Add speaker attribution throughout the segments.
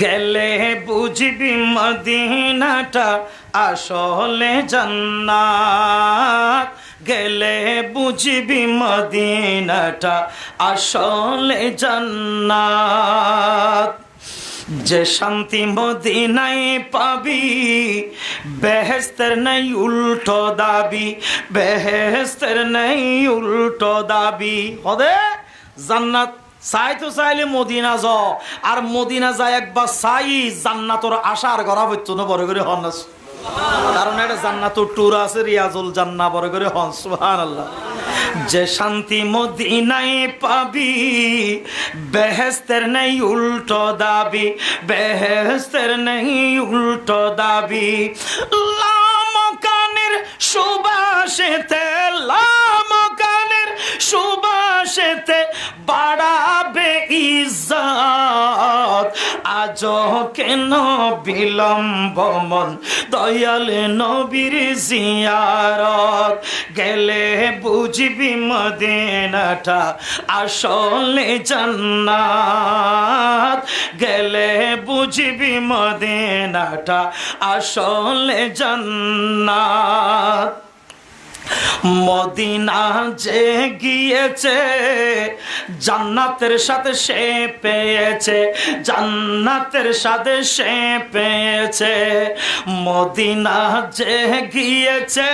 Speaker 1: গেলে বুঝবি মদিনাটা আসলে জান্নাত, গেলে বুঝবি মদিনাটা আসলে জান্নাত। যে শান্তি মদিনায় পাবি বেহেস্তের নাই উল্টো দাবি, বেহেস্তের নাই উল্টো দাবি। হদে জান্নাত চাই তো চাইলে মদিনা যাও, আর মদিনা যায় একবার চাই জান্নাতর আশার গড়া হইতো না বড় করে হন, কারণ এটা জান্নাতুর ট্যুর আছে, রিয়াজুল জান্নাহ বড় করে হন সুবহানাল্লাহ। যে শান্তি মদিনায় পাবি বেহেস্তের নেই উল্টো দাবি, বেহেস্তের নেই উল্টো দাবি। লামকানের সুবাসেতে, লামকানের সুবাসেতে বাড়াবে ইজ্জত, আজ কেন বিলম্ব মন দয়াল নবীর জিয়ারত। গেলে বুঝবি মদিনাটা আসলে জান্নাত, গেলে বুঝবি মদিনাটা আসলে জান্নাত। মদিনা যে গিয়েছে জান্নাতের সাথে সে পেয়েছে, জান্নাতের সাথে সে পেয়েছে। মদিনা যে গিয়েছে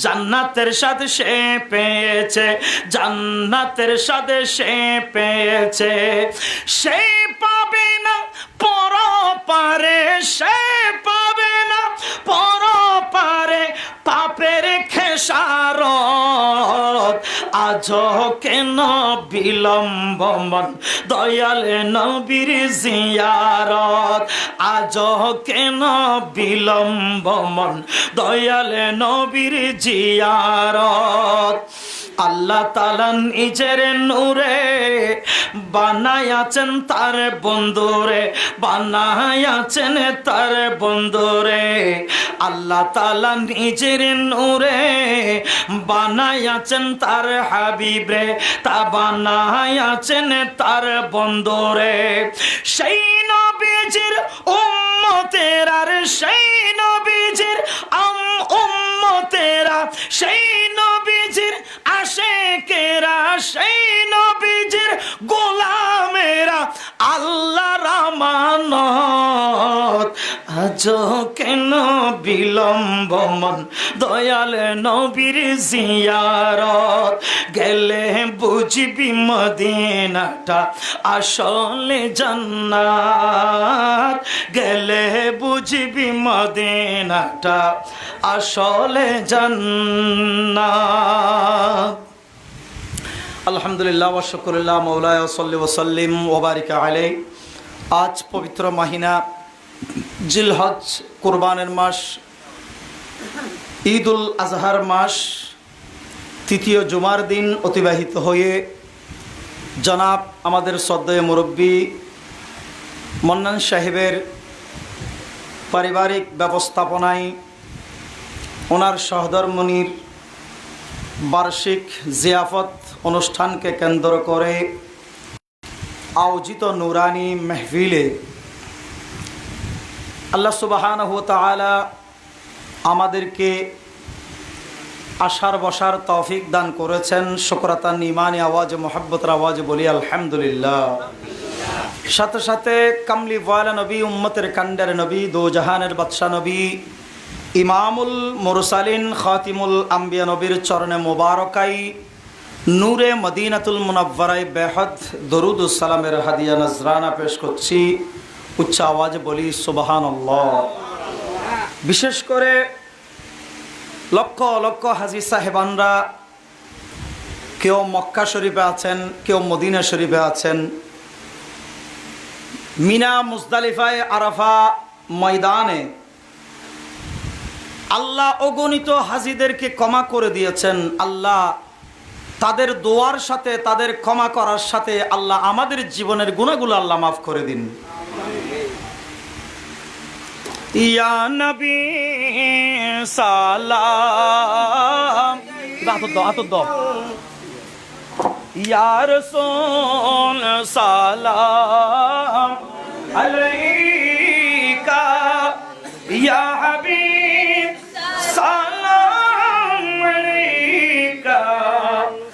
Speaker 1: জান্নাতের সাথে সে পেয়েছে, জান্নাতের সাথে সে পেয়েছে। সে পাবে না পরপারে, সে পাবে না পরপারে পাপের খেসারত, আজ কেন বিলম্ব মন দয়াল নবীর জিয়ারত, আজ কেন বিলম্ব মন দয়াল নবীর জিয়ারত। আল্লাহ তাআলা নিজের নূরে বানায়াছেন তার বন্ধুরে, বানায়াছেন তার বন্ধুরে। আল্লাহ তাআলা নিজের নূরে বানায়াছেন তার হাবিবরে, তা বানায়াছেন তার বন্ধুরে। সেই নবীজির উম্মতেরা, সেই নবীজির উম্মতেরা, সেই নবীজির আশেকেরা, সেই নবীজির গোলামেরা আল্লাহর আমানত, আজ কেন বিলম্ব মন দয়াল নবীর জিয়ারত। গেলে বুঝবি মদিনাটা আসলে জান্নাত, গেলে বুঝবি মদিনাটা আসলে জান্নাত। আলহামদুলিল্লাহ ওয়া শুকরুল্লাহ মাওলানা সাল্লি ওয়া সাল্লিম ওয়া বারিক আলাইহি। আজ পবিত্র মাহিনা জিলহজ, কুরবানের মাস, ঈদুল আজহার মাস, তৃতীয় জুমার দিন অতিবাহিত হয়ে জনাব আমাদের শ্রদ্ধেয় মুরব্বী মন্নান সাহেবের পারিবারিক ব্যবস্থাপনায় ওনার সহধর্মিনীর বার্ষিক জিয়াফত অনুষ্ঠানকে কেন্দ্র করে আয়োজিত নুরানি মেহফিলে আল্লাহ সুবহানাহু ওয়া তাআলা আমাদেরকে আসার বসার তৌফিক দান করেছেন। শুকরাতান ইমানি আওয়াজ মোহাব্বতের আওয়াজ বলি আলহামদুলিল্লাহ। সাথে সাথে কামলি ওয়ালা নবী, উম্মতের কান্ডার নবী, দো জাহানের বাদশাহ নবী, ইমামুল মুরসালিন খাতিমুল আম্বিয়া নবীর চরণে মুবারকাই নূরে মদিনাতুল মুনাব্বারায় বেহদ দরুদ ও সালামের হাদিয়া নজরানা পেশ করছি। উচ্চ আওয়াজে বলি সুবহানাল্লাহ। বিশেষ করে লক্ষ লক্ষ হাজী সাহেবানরা কেউ মক্কা শরীফে আছেন, কেউ মদিনা শরীফে আছেন। মিনা, মুজদালিফায়, আরাফা ময়দানে আল্লাহ অগণিত হাজীদেরকে ক্ষমা করে দিয়েছেন। আল্লাহ তাদের দোয়ার সাথে, তাদের ক্ষমা করার সাথে আল্লাহ আমাদের জীবনের গুনাহগুলো আল্লাহ মাফ করে দিন। ইয়া নবী সালাম, আতদ ইয়া রাসূল সালাম, عليك يا حبيب سلام عليك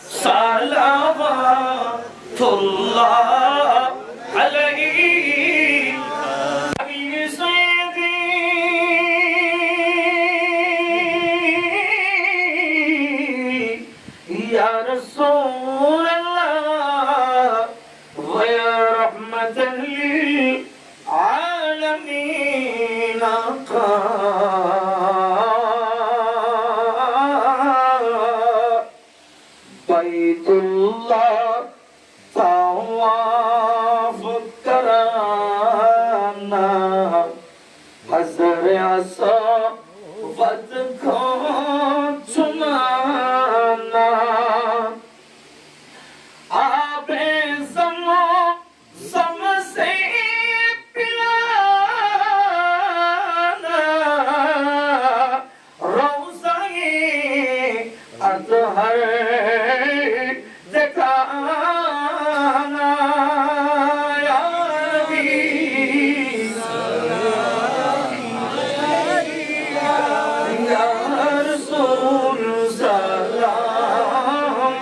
Speaker 1: صلوات الله عليك يا سيدي يا رسول الله ويا رحمة للعالمين بيت الله طواف كرانا حزر عصا ودكون سمانا آبِ زم سے پلانا روزۂ اطہر دکھانا یا نبی یا رسول سلام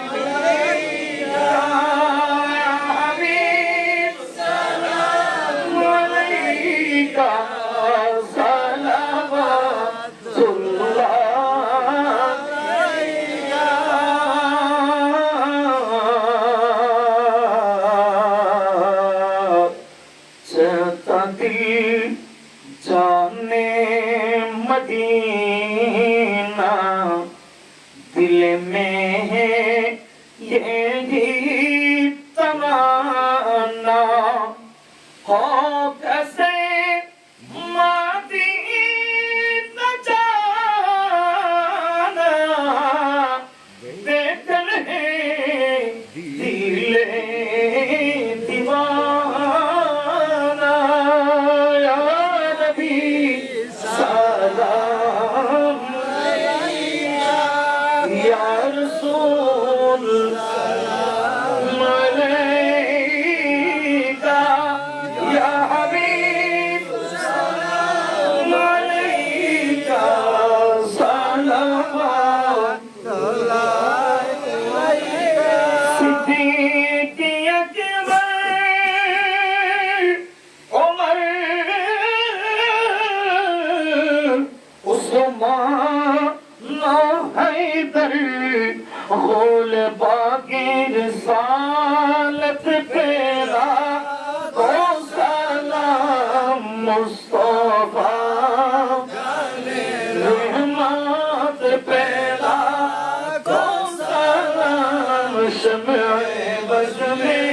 Speaker 1: जाने मदीना दिल में है यही तमन्ना हो कैसे मदीना जाना देखन है दिले दीवाना या नबी सलाम या रसूल सलाम अलैका या हबीब सलाम अलैका सलावत सिद्दीक़ अकबर उमर उस्मान हैदर गुल बाकी रिसालत पेरा को सलाम मुस्तफा रहमत पेरा को सलाम शम्ए बज़ में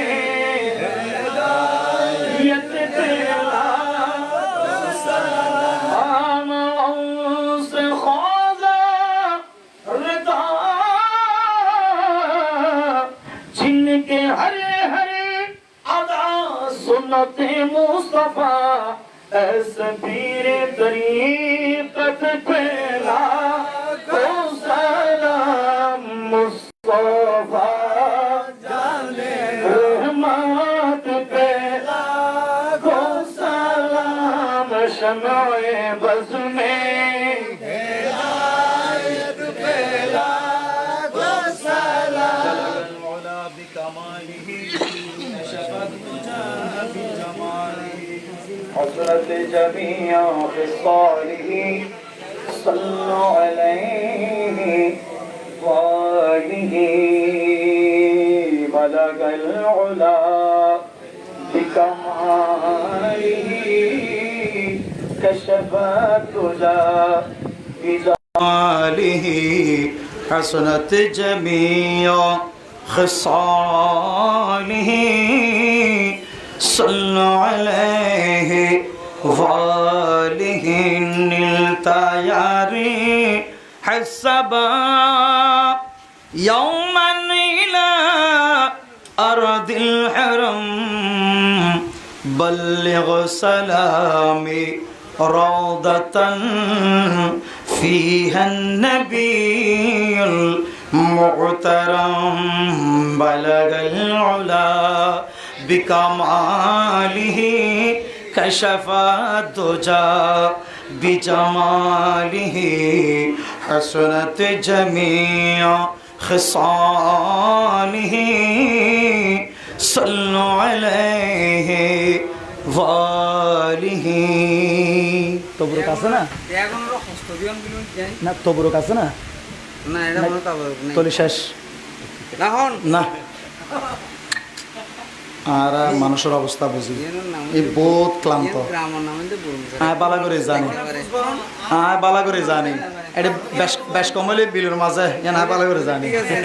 Speaker 1: हिदायत तेरा सलाम से ख्वाजा रदा जिनके हरे हरे अदा सुन्नत मुस्तफा ऐसे पीर तरीक़त पेला को सलाम मुस्तफा जाने रहमत पेला को सलाम शम्ए बज़ में हिदायत पेला को सलाम मौला बिकमालिही शफत तुझा बिजमालिही हज़रत जमीआ ख़िसालिही सल्लु अलैहि वालिही बलगल उला बिकमालिही कशफत तुझा बिजमालिही हसनत जमीआ ख़िसालिही सल्लु अलैहि वालिही निल्तायारी हसबा यौमन इला अर्दिल हरम बल्लिग सलामी रौदतन फीहा नबीयुल मुहतरम बलगल उला बिकमालिही كشف الدجى بجماله حسنت جميع خصاله صلوا عليه وآله তবরুক আছে না না তবরুক আছে না
Speaker 2: না এটা মনে তবরুক নেই
Speaker 1: তলি শেষ
Speaker 2: না হন
Speaker 1: না আর মানুষের অবস্থা বুঝি এই বহুত ক্লান্ত
Speaker 2: গ্রামের নাম দিয়ে বলুন
Speaker 1: বালা করে জানি বালা করে জানি এটা বেশ কমলে বিলের মাঝে বালা করে জানি
Speaker 2: ঠিক আছে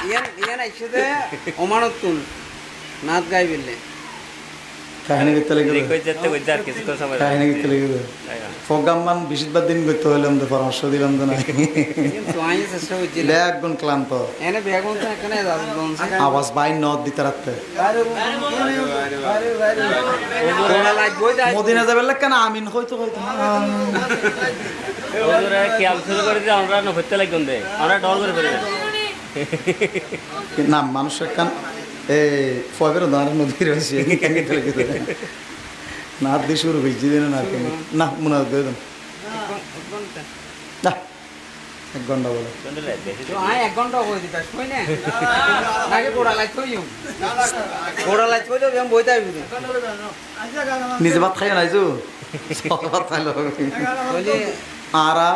Speaker 2: ইয়ান আইসাতে ওমানতুন নাচ গাই বিললে
Speaker 1: কাহিনী করতে লেগে কাহিনী করতে লেগে প্রোগ্রাম মান বেশিরভাগ দিন করতে হইলাম তো পরামর্শ দিলাম তো না
Speaker 2: তো আই চেষ্টা করছি
Speaker 1: একদম ক্লান্ত
Speaker 2: এনে বেগুন তো এখানে
Speaker 1: আওয়াজ বাই নদ দিতে রাখতে
Speaker 2: ওরা লাগবই তাই
Speaker 1: মদিনা যাবে কেন আমিন হয়তো হয়তো
Speaker 3: ওরা খেয়াল শুরু করে দিয়ে আমরা নভেতে লাগবেন দে আমরা ডর করে ফেলে
Speaker 1: না মানুষের কান এই ফয়ের দাঁড়া নদী রয়েছে না দিয়ে শুরু হয়েছি দিন না না মনে হয় না 1 ঘন্টা বলে
Speaker 2: তো আই 1 ঘন্টা হয়ে দিতা শুই না নাকি গোড়া লাইত কইও গোড়া লাইত কইলে আমি বইতে আইবি
Speaker 1: নিজে ভাত খাই নাইছো ভাত খাইলো
Speaker 2: বলি
Speaker 1: আরা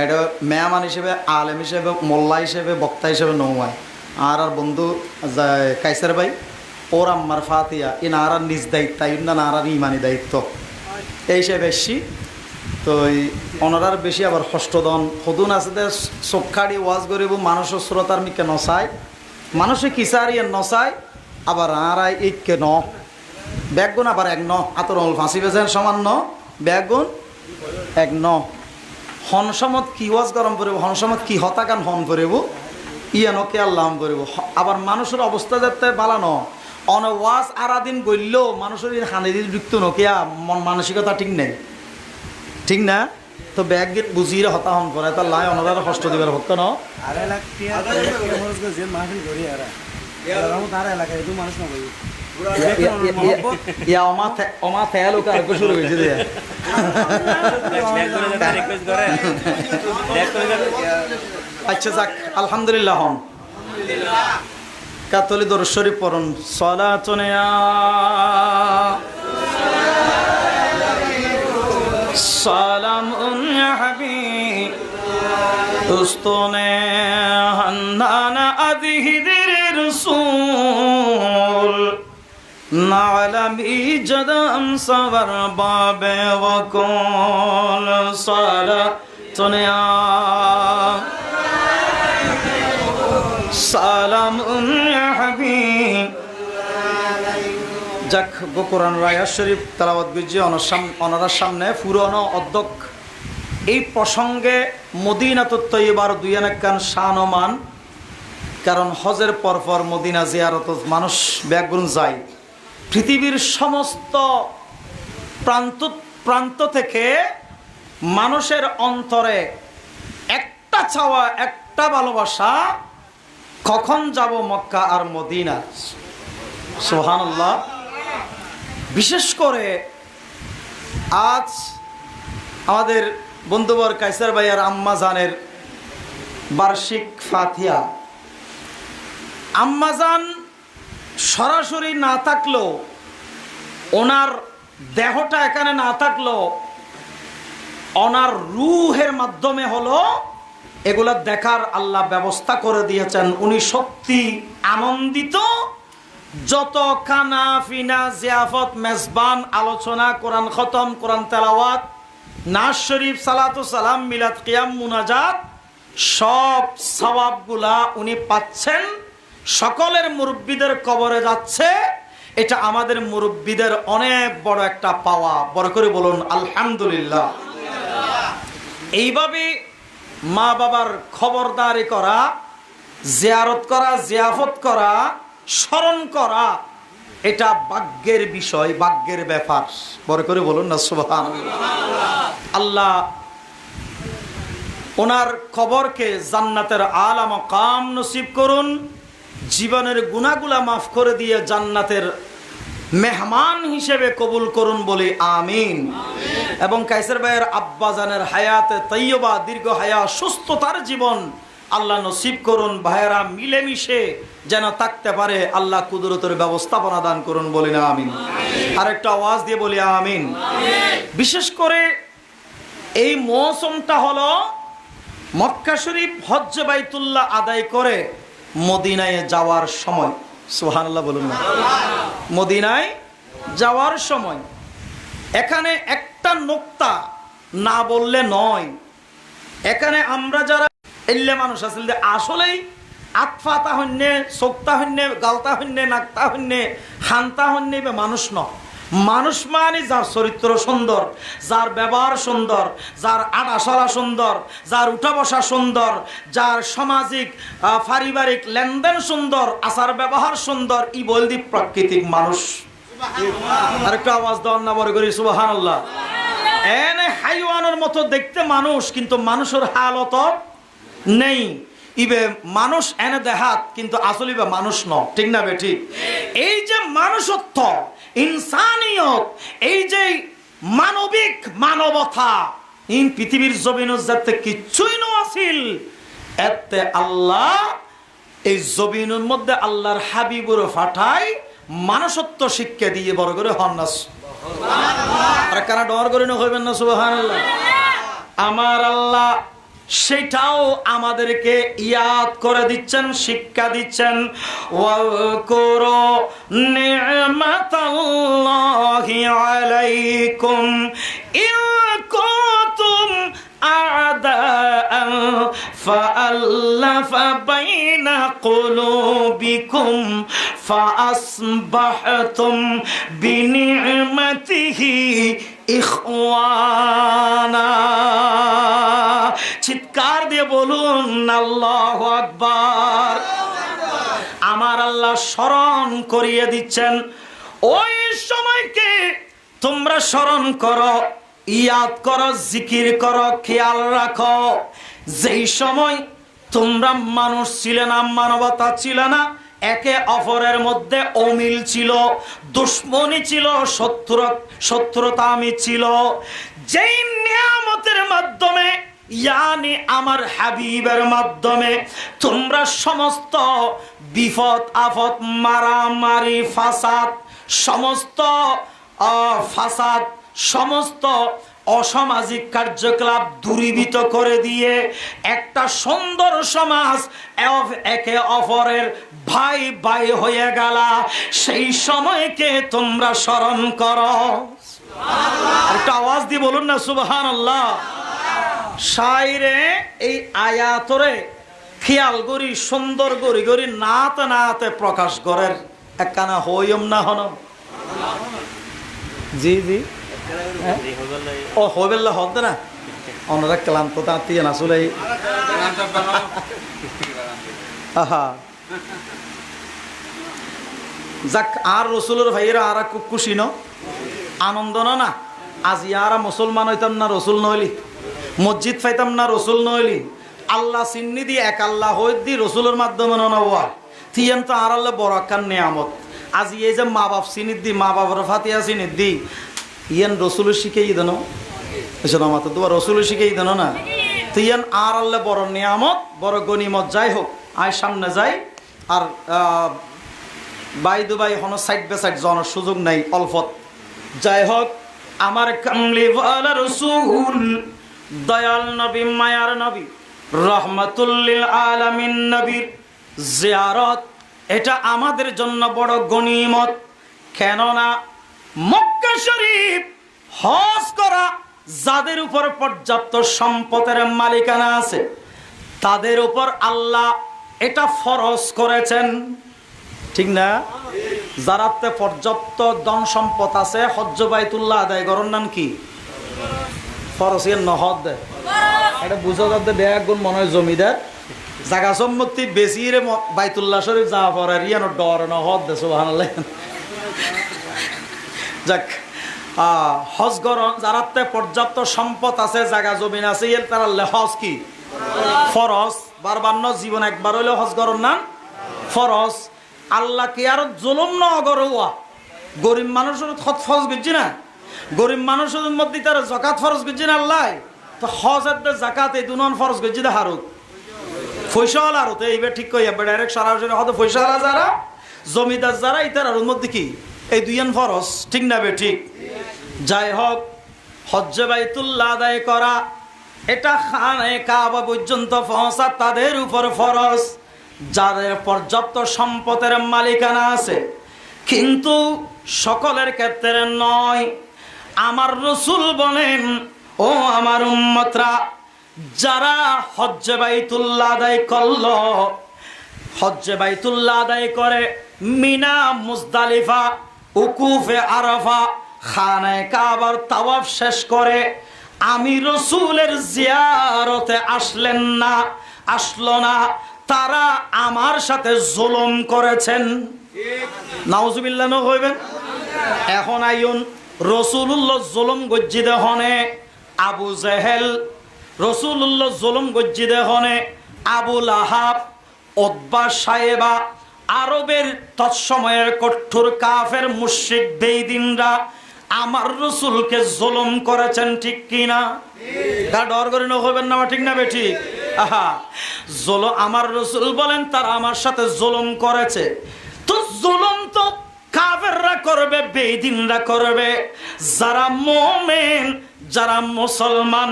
Speaker 1: এটা মেহমান হিসেবে আলেম হিসেবে মোল্লা হিসেবে বক্তা হিসেবে নৌমায় আর বন্ধু কাইসার ভাই ওর আম্মার ফাতিয়া ই নারার নিজ দায়িত্ব না নারার ইমানি দায়িত্ব এই হিসেবে বেশি তো অনারার বেশি আবার হষ্টদন সদুন আছে চোখাড়ি ওয়াজ করিব মানুষের শ্রোতার মিকে নচায় মানুষে কিসারি নচায় আবার আরাই ইকে ন ব্যাগুন আবার 1 ন আতর ফাঁসি বেছেন সমান ন ব্যাগুন 1 ন হনসমত কি ওয়াজ গরম করিব হনসমত কি হতাকান হন করিব ইয়ানকে আল্লাহ করিব আবার মানুষের অবস্থা যাতে বালানো অন ওয়াজ আরাদিন গইলেও মানুষের হানি দিল যুক্ত নকিয়া মন মানসিকতা ঠিক না তো ব্যাগ গীত বুঝিয়ে হতাহন করে তার লাই অনার কষ্ট দিবার ভক্ত ন শুরু হয়েছে দিয়ে আচ্ছা যাক আলহামদুলিল্লাহ হন কাতলি দরুদ শরীফ পড়ুন সালাতুন সালামুন ইয়া হাবিব উস্তুনে হান্নানা আযহিদির রাসূল নালামি জদম সবর বাবে ওয়াকুল সালাতুন সালামুন ইয়া হাবিব যাক কোরআন রায়া শরীফ তেলাওয়াত গুজি অনারার সামনে পুরনো অধ্যক্ষ এই প্রসঙ্গে মদিনাতুত তয়্যিবার দুইয়ানাক্কান শানমান কারণ হজের পরপর মদিনা জিয়ারত মানুষ ব্যাগুন যায় পৃথিবীর সমস্ত প্রান্ত থেকে মানুষের অন্তরে একটা চাওয়া একটা ভালোবাসা কখন যাব মক্কা আর মদিনা সুবহানাল্লাহ বিশেষ করে আজ আমাদের বন্ধুবর কাইসার ভাইয়ার আম্মা জানের বার্ষিক ফাতিহা আম্মা জান সরাসরি না থাকলেও ওনার দেহটা এখানে না থাকলেও ওনার রূহের মাধ্যমে হলো এগুলা দেখার আল্লাহ ব্যবস্থা করে দিয়েছেন উনি সত্যি আনন্দিত যত খানা ফিনা জিয়াফত মেজবান আলোচনা কোরআন খতম কোরআন তেলাওয়াত নাজ শরীফ সালাতু সালাম মিলাদ কিয়াম মুনাজাত সব সওয়াবগুলা উনি পাচ্ছেন সকলের মুরব্বিদের কবরে যাচ্ছে এটা আমাদের মুরব্বিদের অনেক বড় একটা পাওয়া বড় করে বলুন আলহামদুলিল্লাহ এইভাবে মা বাবার খবরদারি করা জিয়ারত করা জিয়াফত করা স্মরণ করা এটা ভাগ্যের বিষয় ভাগ্যের ব্যাপার বড় করে বলুন না সুবহানাল্লাহ আল্লাহ ওনার কবরকে জান্নাতের আলা মাকাম নসিব করুন জীবনের গুনাহগুলা মাফ করে দিয়ে জান্নাতের মেহমান হিসেবে কবুল করুন বলি আমিন। এবং কাইসার ভাইয়ের আব্বাজানের হায়াতে তৈয়বা, দীর্ঘ হায়াত, সুস্থতার জীবন আল্লাহ নসিব করুন। ভাইয়েরা মিলেমিশে যেন থাকতে পারে আল্লাহ কুদরতের ব্যবস্থাপনা দান করুন বলি না আমিন। আর একটা আওয়াজ দিয়ে বলি আমিন। বিশেষ করে এই মৌসুমটা হলো মক্কা শরীফ হজ্জ বাইতুল্লাহ আদায় করে মদিনায় যাওয়ার সময়। সুবহানাল্লাহ বলুন না। মদিনায় যাওয়ার সময় এখানে একটা নোক্তা না বললে নয়। এখানে আমরা যারা এল্লে মানুষ আসলে আসলেই আতফাতা হন্যে, চোখতা হন্যে, গালতা হন্যে, নাকতা হন্যে, হানতা হন্যে মানুষ ন। মানুষ মানে যার চরিত্র সুন্দর, যার ব্যবহার সুন্দর, যার আড়াসরা সুন্দর, যার উঠা বসা সুন্দর, যার সামাজিক পারিবারিক লেনদেন সুন্দর, আচার ব্যবহার সুন্দর, ই বলদি প্রাকৃতিক মানুষ। আর একটু আওয়াজ দেওয়ার না বড় করি সুবহানাল্লাহ। এনে হাইওয়ানের মতো দেখতে মানুষ, কিন্তু মানুষের হালত নেই। ইবে মানুষ এনে দেহাত, কিন্তু আসলে মানুষ ন। ঠিক না বে ঠিক? এই যে মানুষত্ব, ইনসানিয়ত, এই যে মানবিক মানবতা, ইন পৃথিবীর জমিনের যাতে কিচ্ছুই ন আছিল, এতে আল্লাহ এই জমিনের মধ্যে আল্লাহর হাবিবুর ফাটাই মানুষত্ব শিক্ষা দিয়ে বড় করে হন্নাস। আর কারা ডর করে না হইবেন না সুবহানাল্লাহ। আমার আল্লাহ সেটাও আমাদেরকে ইয়াদ করে দিচ্ছেন, শিক্ষা দিচ্ছেন। ওয়াকুরু নি'মাতাল্লাহি আলাইকুম ইন কুনতুম আ'দাআন ফাআল্লাফা বাইনা কুলুবিকুম ফাআসবাহতুম বিনি'মাতিহি ইখওয়ানা। চিৎকার দিয়ে বলুন আল্লাহু আকবার। আমার আল্লাহ স্মরণ করিয়ে দিচ্ছেন ওই সময়কে তোমরা স্মরণ করো, ইয়াদ করো, জিকির করো, খেয়াল রাখো, যেই সময় তোমরা মানুষ ছিলে না, মানবতা ছিল না, একে অপরের মধ্যে অমিল ছিল, দুশ্মনী ছিল, শত্রুতামি ছিল। যেই নিয়ামতের মাধ্যমে, ইয়ানি আমার হাবিবের মাধ্যমে তোমরা সমস্ত বিপদ আপদ, মারামারি, ফাসাদ, সমস্ত অসামাজিক কার্যকলাপ দূরীভূত করে দিয়ে একটা সুন্দর সমাজ, একে অপরের ভাই ভাই হয়ে গেল, সেই সময়কে তোমরা স্মরণ করো। একটা আওয়াজ দিয়ে বলুন না সুবহানাল্লাহ। শায়রে এই আয়াতরে খেয়াল করি, সুন্দর করি করি নাতে নাতে প্রকাশ করের একখানা হইম না হন। জি জি ও হইবেল্লা হদ না অন্যরা ক্লান্ত তাঁতিয়ে না আসলে আহা যাক। আর রসুলের ভাইয়েরা আর খুব খুশি ন, আনন্দ না। আজ ইয়ারা মুসলমান হইতাম না রসুল নইলি, মসজিদ পাইতাম না রসুল নইলি, আল্লাহ চিন্নি দিয়ে এক আল্লাহ হইত দি রসুলের মাধ্যমে নওয়া থিয়েন তো আর আল্লাহ বড় একখান নিয়ামত। আজ এই যে মা বাপ চিনিত দি, মা বাবার ফাতিয়া চিনিত দি, ইয়ান রসুলের শিখেই দেন মাত্র তোমার রসুলের শিখেই দেন না, তো ইয়ান আর আল্লাহ বড় নিয়ামত, বড় গনিমত। যাই হোক, আয় সামনে যাই। আর বাই দুবাই হন সাইড বাই সাইড যাওয়ার সুযোগ নাই অল্পত। যাই হোক, আমার কামলিওয়ালা রসুল, দয়াল নবী, মায়ার নবী, রহমাতুল লিল আলামিন নবীর জিয়ারত, এটা আমাদের জন্য বড় গনিমত। কেননা মক্কা শরীফ হজ করা যাদের উপর পর্যাপ্ত সম্পদের মালিকানা আছে, তাদের উপর আল্লাহ এটা ফরজ করেছেন। ঠিক না? যারাতে পর্যাপ্ত ধন সম্পদ আছে, হজ্জ বাইতুল্লাহ আদায় করার নাম কি? ফরজ। এর নহদ দেয় এটা বুঝা যাতে বেয়া গুণ মনে হয় জমিদার জাগা সম্পত্তি বেশি রে বাইতুল্লাহ শরীফ যাওয়া পরে ইয়ানো ডর নহদ দে সুবহানাল্লাহ। যাক, হজ গরম যারাতে পর্যাপ্ত সম্পদ আছে, জাগা জমিন আছে, এর তারা হজ কি ফরজ। বারবার ন জীবন একবার হইলে হজ গরম নাম ফরজ। আল্লাহ কি আর জুলুম ন গরুয়া, গরিব মানুষের হজ ফরজ করছি না, গরিব মানুষের মধ্যে তার জাকাত ফরজ করছি না আল্লাহ, তো হজ আর জাকাত এই দুজন ফরজ করছি না হারুত ফয়সাল আর তো এইবার ঠিক কই এবার ডাইরেক্ট সরাসরি হয়তো ফয়সাল যারা জমিদার যারা ইতার আর মধ্যে কি এই দুইয়ান ফরজ, ঠিক না বে ঠিক? যাই হোক, হজ্জে বাইতুল্লাহ আদায় করা এটা খানায়ে কাবা পর্যন্ত পৌঁছা তাদের উপর ফরজ যাদের পর্যাপ্ত সম্পদের মালিকানা আছে, কিন্তু সকলের ক্ষেত্রে নয়। আমার রাসূল বলেন, ও আমার উম্মতরা, যারা হজ্জে বাইতুল্লাহ আদায় করলো, হজ্জে বাইতুল্লাহ আদায় করে মিনা মুজদালিফা উকুফে আরাফা খানায়ে কাবার তাওয়াফ শেষ করে আমি রাসূলের জিয়ারতে আসলো না, তারা আমার সাথে জুলুম করেছেন। নাউজুবিল্লাহ ন হইবেন। এখন আইন রাসূলুল্লাহ জুলুম গজ্জিদ হনে আবু জেহেল, রাসূলুল্লাহ জুলুম গজ্জিদ হনে আবু লাহাব, উতবা সাহেবা, আরবের তৎসময়ের কঠোর কাফের মুশরিক বেঈদিনরা আমার রাসূলকে জুলুম করেছেন, ঠিক কিনা? তা ডর করে না হইবেন না, ঠিক না বে ঠিক? আহা, আমার রাসূল বলেন তারা আমার সাথে জুলুম করেছে। তো জুলুম তো কাফেররা করবে, বেঈদিনরা করবে। যারা মুমিন, যারা মুসলমান,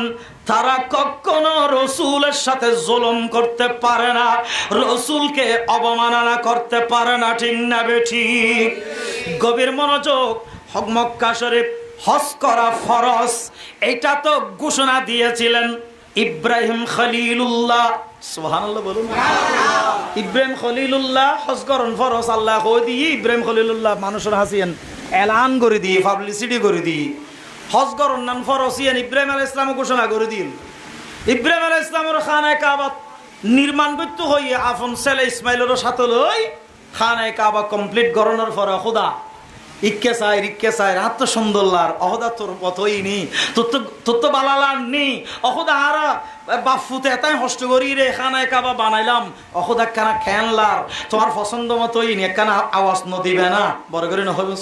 Speaker 1: তারা কখনো রাসূলের সাথে জুলুম করতে পারে না, রাসূলকে অবমাননা করতে পারে না, ঠিক না বে ঠিক? গভীর মনোযোগ। মক্কা শরীফ হজ করা ফরজ, এটা তো ঘোষণা দিয়েছিলেন ইব্রাহিম খলিলুল্লাহ। সুবহানাল্লাহ বলুন। ইব্রাহিম খলিলুল্লাহ হজ করন ফরজ, আল্লাহ কই দিয়ে ইব্রাহিম খলিলুল্লাহ মানুষের হাসিয়েন এলান করে দিয়ে, পাবলিসিটি করে দিয়ে হজ করন নাম ফরজ ইয়ান ইব্রাহিম আলাইহিস সালাম ঘোষণা করে দিল। ইব্রাহিম আলাইহিস সালামের খানায়ে কাবা নির্মাণ করতে হইয়া আপন ছেলে ইসমাইলের সাথে লই খানায়ে কাবা কমপ্লিট করানোর পরে খোদা ইক্কে চাই হাত তো সুন্দরলার অহদা তোর পথই নি, তোর তো বালালার নি অহদা হারা বাফুতে এতাই কষ্ট করি রে খানায় কাবা বানাইলাম, অহদা কানা খেয়ানলার তোমার পছন্দ মতোই নি, একখানা আওয়াজ নদিবে না বড় করে না হবে।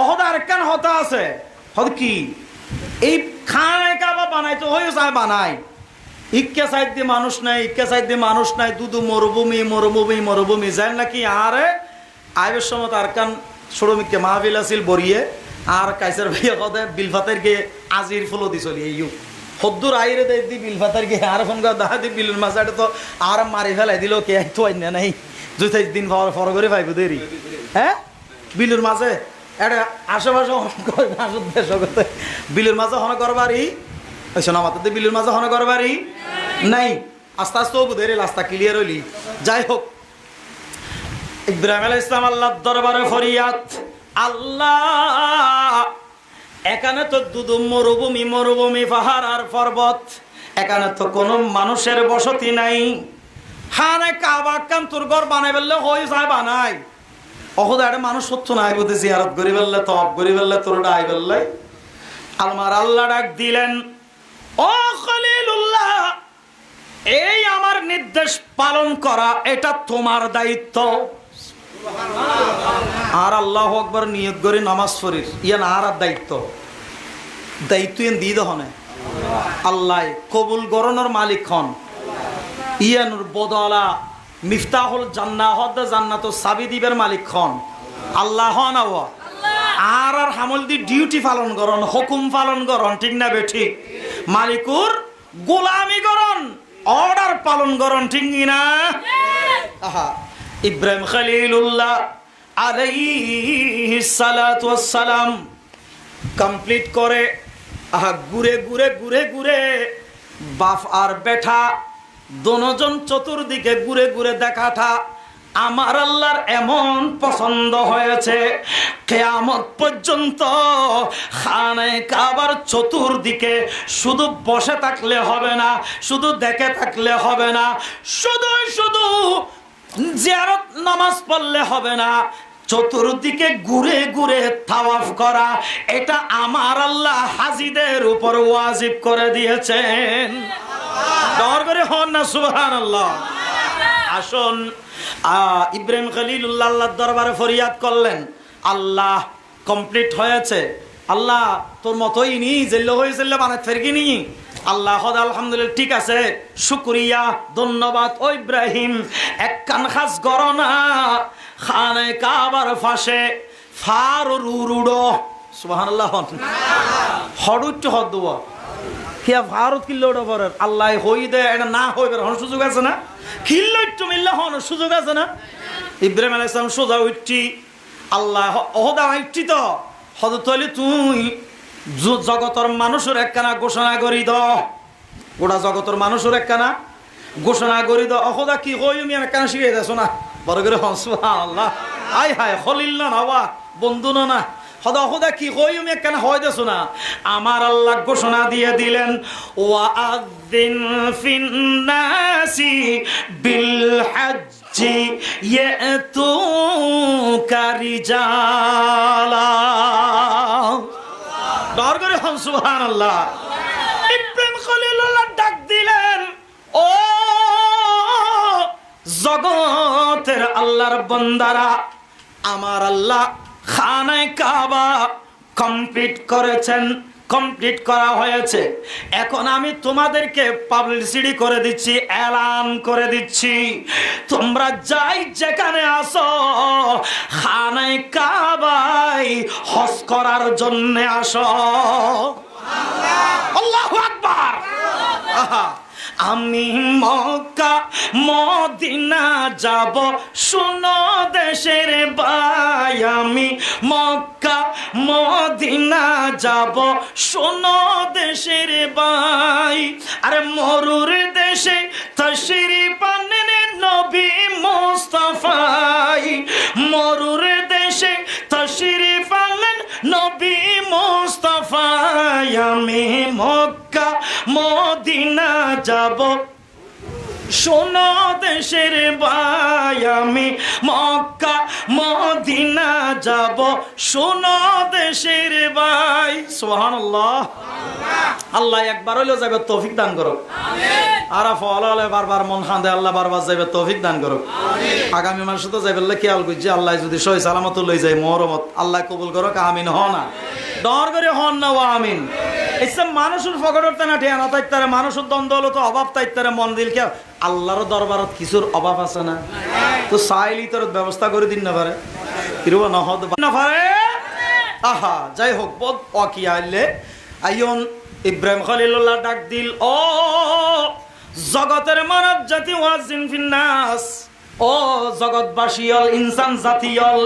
Speaker 1: অহদা আরেকখান হতা আছে, হদ কি এই খানায় কাবা বানাইতে হয়ে যায় বানাই, ইক্কে সাইড দিয়ে মানুষ নাই, ইক্কে সাইড দিয়ে মানুষ নাই, দুদু মরুভূমি যায় নাকি। আরে আইবের সময় আর কান শ্রমিককে মাহফিল আসিল বরিয়ে আর কাইসার ভাইয়া কদে বিলফাতের গে আজির ফুলো দি চলি এই হদ্দুর আইরে দে দি বিলফাতের গে আর ফোন করে দেখা দি বিলুর মাছটা তো আর মারি ফেলাই দিল কে তো আইন নাই 2-3 দিন ফর করে পাইব দেরি। হ্যাঁ, বিলুর মাঝে এটা আশেপাশে দেশগতে বিলুর মাঝে হন করবারই শোনা মাত্র বিলুর মাঝে হন করবারই নাই, আস্তে আস্তে বুধের রাস্তা ক্লিয়ার হইলি। যাই হোক, ইব্রাহিম আলাইহিস সালাম আল্লাহর দরবারে ফরিয়াদ, আল্লাহ এখানে তো দুদু মরুভূমি পাহাড় আর পর্বত, এখানে তো কোনো মানুষের বসতি নাই, খানায় কাবা কান তোর ঘর বানাই ফেললে হয়ে যায় বানাই, অহদা একটা মানুষ সত্য নাই বোধ জিয়ারত করি ফেললে তপ করি ফেললে তোর ডাই ফেললে। আলমার আল্লাহ ডাক দিলেন, ও খলিলুল্লাহ, এই আমার নির্দেশ পালন করা এটা তোমার দায়িত্ব। আর আল্লাহু আকবার নিয়ত করে নামাজ পড়ির ইয়ান আর দায়িত্ব ইয়ান দিয়ে দহনে আল্লাহ কবুল গরনের মালিক হন, ইয়ানুর বদলা মিফতাহুল জান্নাত জান্নাত চাবি দিবের মালিক হন আল্লাহ হন। আর হামল দি ডিউটি পালন করন, হুকুম পালন করন, ঠিক না বে ঠিক? মালিকুর গোলামি করন, অর্ডার পালন করন, ঠিক না? আহা, ইব্রাহিম খলিলুল্লাহ আলাইহিস সালাতু ওয়াস সালাম কমপ্লিট করে আহা ঘুরে বাপ আর বেটা দোনোজন চতুর্দিকে ঘুরে দেখাটা আমার আল্লাহর এমন পছন্দ হয়েছে, কিয়ামত পর্যন্ত খানায়ে কাবার চতুর্দিকে শুধু বসে থাকলে হবে না, শুধু দেখে থাকলে হবে না, শুধু জিয়ারত নামাজ পড়লে হবে না, চতুর্দিকে ঘুরে তাওয়াফ করা এটা আমার আল্লাহ হাজীদের উপর ওয়াজিব করে দিয়েছেন। দর করে হন না সুবহানাল্লাহ। আসুন, ইব্রাহিম খলিলুল্লাহ আল্লাহর দরবারে ফরিয়াদ করলেন, আল্লাহ কমপ্লিট হয়েছে। আল্লাহ তোর মতোই নি জেল্লো হয়েছিল বানাত ফেরকি নি আল্লাহ হদ আলহামদুলিল্লাহ ঠিক আছে শুকরিয়া ধন্যবাদ। ও ইব্রাহিম এক কান খাস গরনা খানে কাবার ফাঁসে ফার রুড়ো সুবহানাল্লাহ হড়ুচ্চ হদ কিয়া ভারত কিল্লোটা পরের আল্লাহ হই দে এটা না হইবে হন সুযোগ আছে না কিল্লো একটু মিললে হন সুযোগ আছে না। ইব্রাহিম আলাইহিস সালাম সোজা উঠছি আল্লাহ ওহদা উঠছি তো হদ তলি তুই জগতর মানুষের একখানা ঘোষণা করি দ গোটা জগতর মানুষের একখানা ঘোষণা করি দ অহদা কি হই আমি একখানা শিখিয়ে দেছো না বড় করে হন সুবহানাল্লাহ আয় হায় খলিল না বাবা বন্ধু না হদা হদা কি হই আমি কেন হয় দেছো না আমার আল্লাহ ঘোষণা দিয়ে দিলেন ওয়াআযিন ফিন্নাসি বিল হজ্জি ইয়াতুকা রিজালা ডর করে হন সুবহানাল্লাহ। ইব্রাহিম খলিলুল্লাহ ডাক দিলেন ও জগতের আল্লাহর বান্দারা আমার আল্লাহ খানায় কাবা কমপ্লিট করেছেন কমপ্লিট করা হয়েছে। এখন আমি তোমাদেরকে পাবলিসিটি করে দিচ্ছি এলান করে দিচ্ছি তোমরা যাই যেখানে আসো খানায় কাবায় হজ করার জন্য আসো। আল্লাহু আকবার। আমি মক্কা মদিনা যাব শোনো দেশের ভাই আমি মক্কা মদিনা যাব শোনো দেশের ভাই আরে মরুর দেশে তশরিফ আনেন নবী মুস্তাফাই মরুর দেশে তশরিফ আনেন নবী মুস্তাফাই আমি মক্কা মদিনা যাব শোনো দেশের ভাই আমি মক্কা মদিনা যাব শোনো দেশের ভাই সুবহানাল্লাহ। আল্লাহ একবার হইলো যাবে তৌফিক দান করো আর ফলে বারবার মন খান্দে আল্লাহ বারবার যাবে তৌফিক দান করো আগামী মাসে তো যাবে খেয়াল করছি আল্লাহ যদি সহি সালামত লই যায় মহরমত আল্লাহ কবুল করো আমিন হ না ডর করে হন না ও আমিন। এসব মানুষের ফকটর না ঠিয়ানা তাইতারে মানুষের দ্বন্দ্ব হলো তো অভাব তাইতারে মন দিল কে আল্লাহর দরবারত কিছুর অভাব আছে না তো চাইলি তোর ব্যবস্থা করে দিন না পারে কিরবা নহদ না পারে আহা যাই হোক বোধ অকি আইলে আইন ইব্রাহিম খলিলুল্লাহ ডাক দিল ও জগতের মানব জাতি ওয়াজিন ফিন্নাস ও জগৎবাসীল ইনসান জাতিয়ল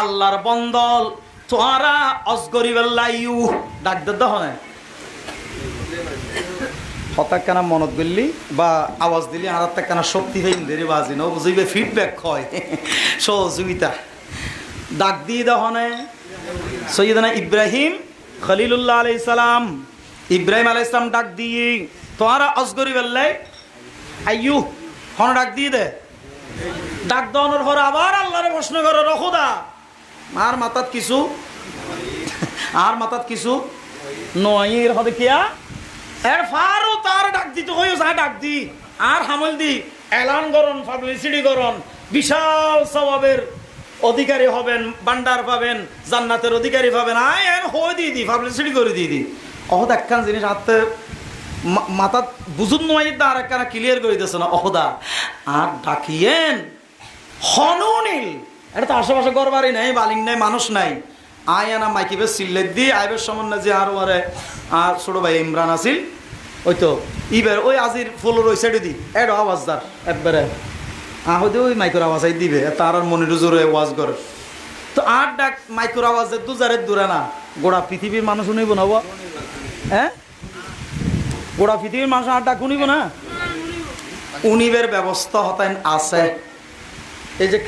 Speaker 1: আল্লাহর বন্দল তোরা অজগরিবাল্লাইউ ডাক দে হয় হঠাৎ কেন মনত গলি বা আওয়াজ দিলি আর কেন শক্তি হইন দেরি বাজি ন বুঝিবে ফিডব্যাক হয় সহযোগিতা ডাক দিয়ে দহনে সৈয়দনা ইব্রাহিম খলিলুল্লাহ আলাইহিস সালাম ইব্রাহিম আলাইহিস সালাম ডাক দিয়ে তোরা অজগরিবাল্লাই আইয়ু হন ডাক দিয়ে দে ডাক দহনের পর আবার আল্লাহরে প্রশ্ন করে রখুদা আর মাতাত কিছু নয়ের হবে কিয়া এর ফারও তার ডাক দিতে হইও যা ডাক দি আর হামল দি এলান করন পাবলিসিটি করন বিশাল সওয়াবের অধিকারী হবেন বান্ডার পাবেন জান্নাতের অধিকারী পাবেন আয় এর হই দি পাবলিসিটি করে দি অহদ একখান জিনিস হাতে মাথা বুঝুন নয় আর একখানা ক্লিয়ার করে দিতেছে না অহদা আর ডাকিয়েন হনুনিল এটা তো আশেপাশে গড়বাড়ি নাই বালিং নাই মানুষ নাই আয় আনা মাইকিবে সিল্লেট দি আইবের সমন্বয় যে আর ওরে আর ছোট ভাই ইমরান আসিল ওই তো ইবের ওই আজির ফুলের ওই সাইডে দি এড আওয়াজদার একবারে আহদে ওই মাইক্রো আওয়াজ দিবে তার আর মনির জোরে ওয়াজ করে তো আর ডাক মাইক্রো আওয়াজের দুজারের দূরে না গোড়া পৃথিবীর মানুষ শুনিব না হ্যাঁ গোড়া পৃথিবীর মানুষ আর ডাক শুনিব না উনিবের ব্যবস্থা হতেন আছে এই যে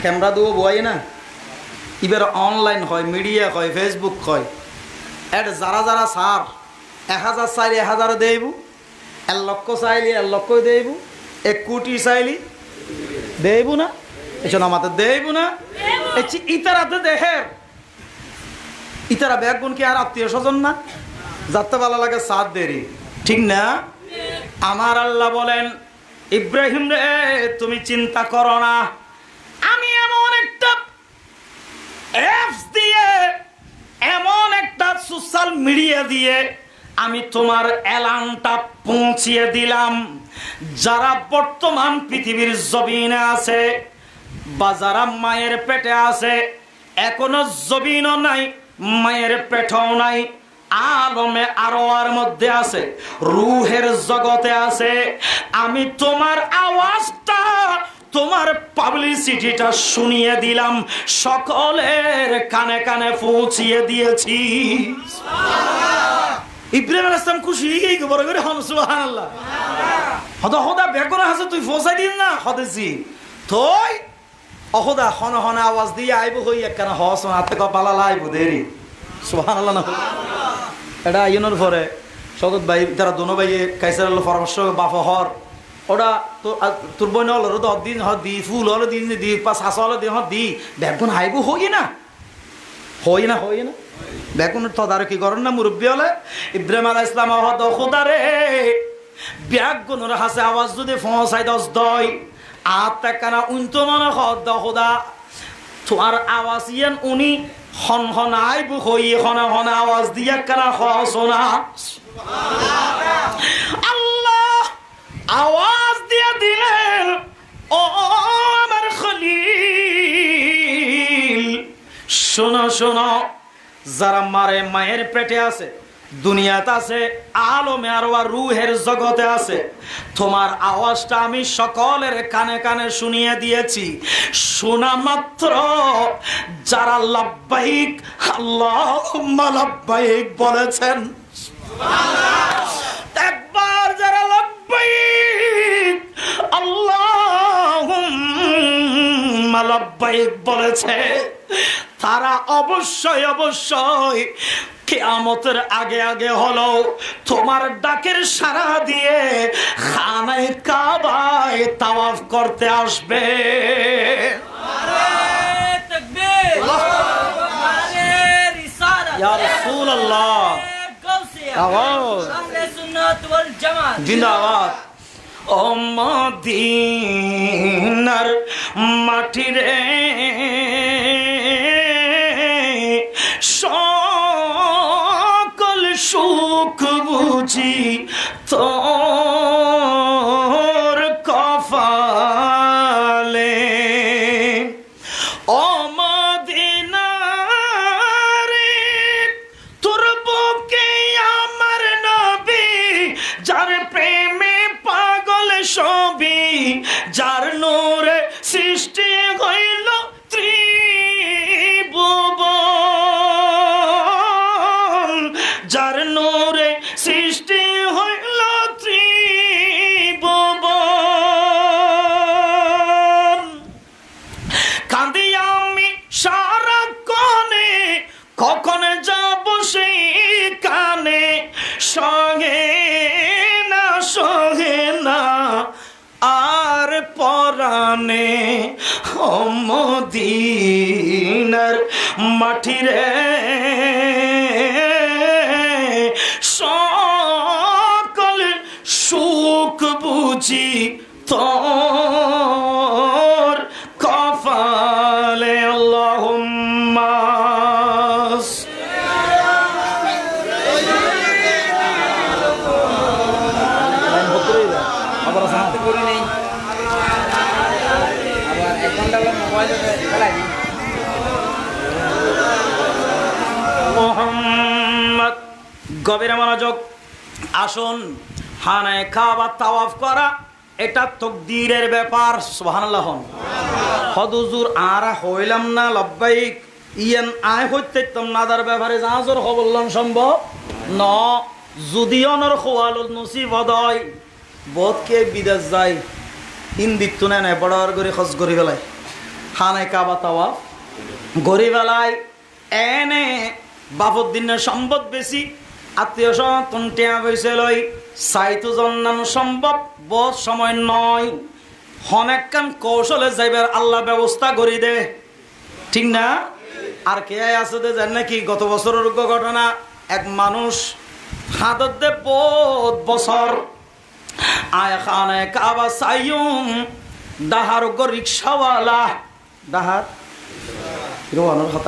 Speaker 1: ক্যামেরা দেবো বই না এবার অনলাইন হয় মিডিয়া হয় ফেসবুক হয় এর যারা যারা সার 1000 চাইলে 1000 দেব 1 লক্ষ চাইলে 1 লক্ষ দেব 1 কোটি চাইলে দেব না এসব আমাদের দেব না ইতারাতে দেহের ইতারা ব্যাগুন কি আর আত্মীয় স্বজন না যাতে ভালো লাগে সাত দেরি ঠিক না। আমার আল্লাহ বলেন ইব্রাহিম রে তুমি চিন্তা করো না আমি এমন একটা অ্যাপস মিডিয়া দিয়ে আমি তোমার এলানটা পৌঁছিয়ে দিলাম। যারা বর্তমান পৃথিবীর জমিনে আছে বা যারা মায়ের পেটে আছে, এখনো জমিনও নাই, মায়ের পেটও নাই, আলমে আরওয়ার মধ্যে আছে, রুহের জগতে আছে, আমি তোমার আওয়াজটা, তোমার পাবলিসিটিটা শুনিয়ে দিলাম, সকলের কানে কানে পৌঁছিয়ে দিয়েছি। ইব্রাহিম আলাইহিস সালাম খুশি এই বড় করে হন সুবহানাল্লাহ। হদা হদা বেকরা আছে তুই ফসাই দিন না হদেছি তুই অহদা হন হন আওয়াজ দিয়ে আইব হই একখানা হস হাতে কপালা লাইব দেরি সুবহানাল্লাহ না। এটা আইনের পরে সগত ভাই তারা দোনো ভাই কাইসার পরামর্শ বাপ হর ওটা তো তোর বোন হল তো দিন হ দি ফুল হলে দিন দি পাঁচ হাস হলে দিন দি বেগুন হাইব হই না হই না হই না বেগুন তদারকি করেন না মুরব্বী হলে। ইব্রাহিম আলাইহিস সালাম হদ খোদারে বেগুনের হাসে আওয়াজ যদি ফসাই দস দই আত্মা কানা উন্ত মনে হদ খোদা তোমার আওয়াজ ইয়ান উনি হন হন আইব হই হন হন আওয়াজ দিয়া কানা হসনা আল্লাহ আওয়াজ দিয়া দিলেন ও আমার খলিল শোনো শোনো, যারা মারে মায়ের পেটে আছে, দুনিয়াতে আছে, আলমে আরওয়াহ রুহের জগতে আছে, তোমার আওয়াজটা আমি সকলের কানে কানে শুনিয়ে দিয়েছি। শোনা মাত্র যারা লাব্বাইক আল্লাহুম্মা লাব্বাইক বলেছেন, একবার যারা লাব্বাইক আল্লাহুম্মা লাব্বাইক বলেছে, তারা অবশ্যই অবশ্যই কিয়ামতের আগে আগে হলো তোমার ডাকের সাড়া দিয়ে খানায়ে কাবায় তাওয়াফ করতে আসবে।
Speaker 4: নারে তাকবীর, নারে রিসালাত,
Speaker 1: ইয়া রাসূলুল্লাহ,
Speaker 4: গাউসিয়া,
Speaker 1: আওয়াজ,
Speaker 4: আহলে সুন্নাত ওয়াল জামাত
Speaker 1: জিন্দাবাদ। ও মদিনার মাটি রে সকল সুখ বুঝি তোর কপালে। ও মদিনা রে তোর বুকে আমার নবী, যার প্রেমে পাগল সবই, যার নূরে সৃষ্টি হইল ত্রিভুবন, যার নূরে সৃষ্টি হইল ত্রিভুবন। কাঁদি আমি সারাক্ষণে, কখন যাব সেই কানে, সহে না সহে না আর পরানে। ও মদিনার মাটি রে সকল সুখ বুঝি তোর কপালে। আল্লাহুম্মা
Speaker 2: করি নেই আবার 1 ঘন্টা হলো মোবাইলে খেলাই
Speaker 1: মুহাম্মদ। গভীর মনোযোগ, আসুন। খানায়ে কাবা তাওয়াফ করা এটা তাকদীরের ব্যাপার। সুবহানাল্লাহ। হদুজুর আরা হইলাম না লব্বাইক ইয়ান আয় হইতেতাম নাদার ব্যাপারে জাহাজর হবলন সম্ভব ন, যদি অনর খোয়াল নসিব হয় বোধকে বিদেশ যায় হিন্দিত তো নেয় বড় করে খস গরি বেলায় খানায়ে কাবা তাওয়াফ গরি বেলায় এনে বাপর দিনের সম্পদ বেশি, আত্মীয় স্বজন টেয়া বসে লই সাইতো জন্মানো সম্ভব বহুত সময় নয়। অনেকক্ষণ কৌশলে যাইবার আল্লাহ ব্যবস্থা করি দে, ঠিক না? আর কে আছে যে নাকি গত বছরের ঘটনা, এক মানুষ হাতত দে বহুত বছর আয় খানায়ে কাবা সাইয়ুম দাহার রিক্সাওয়ালা দাহার রোহানোর হাত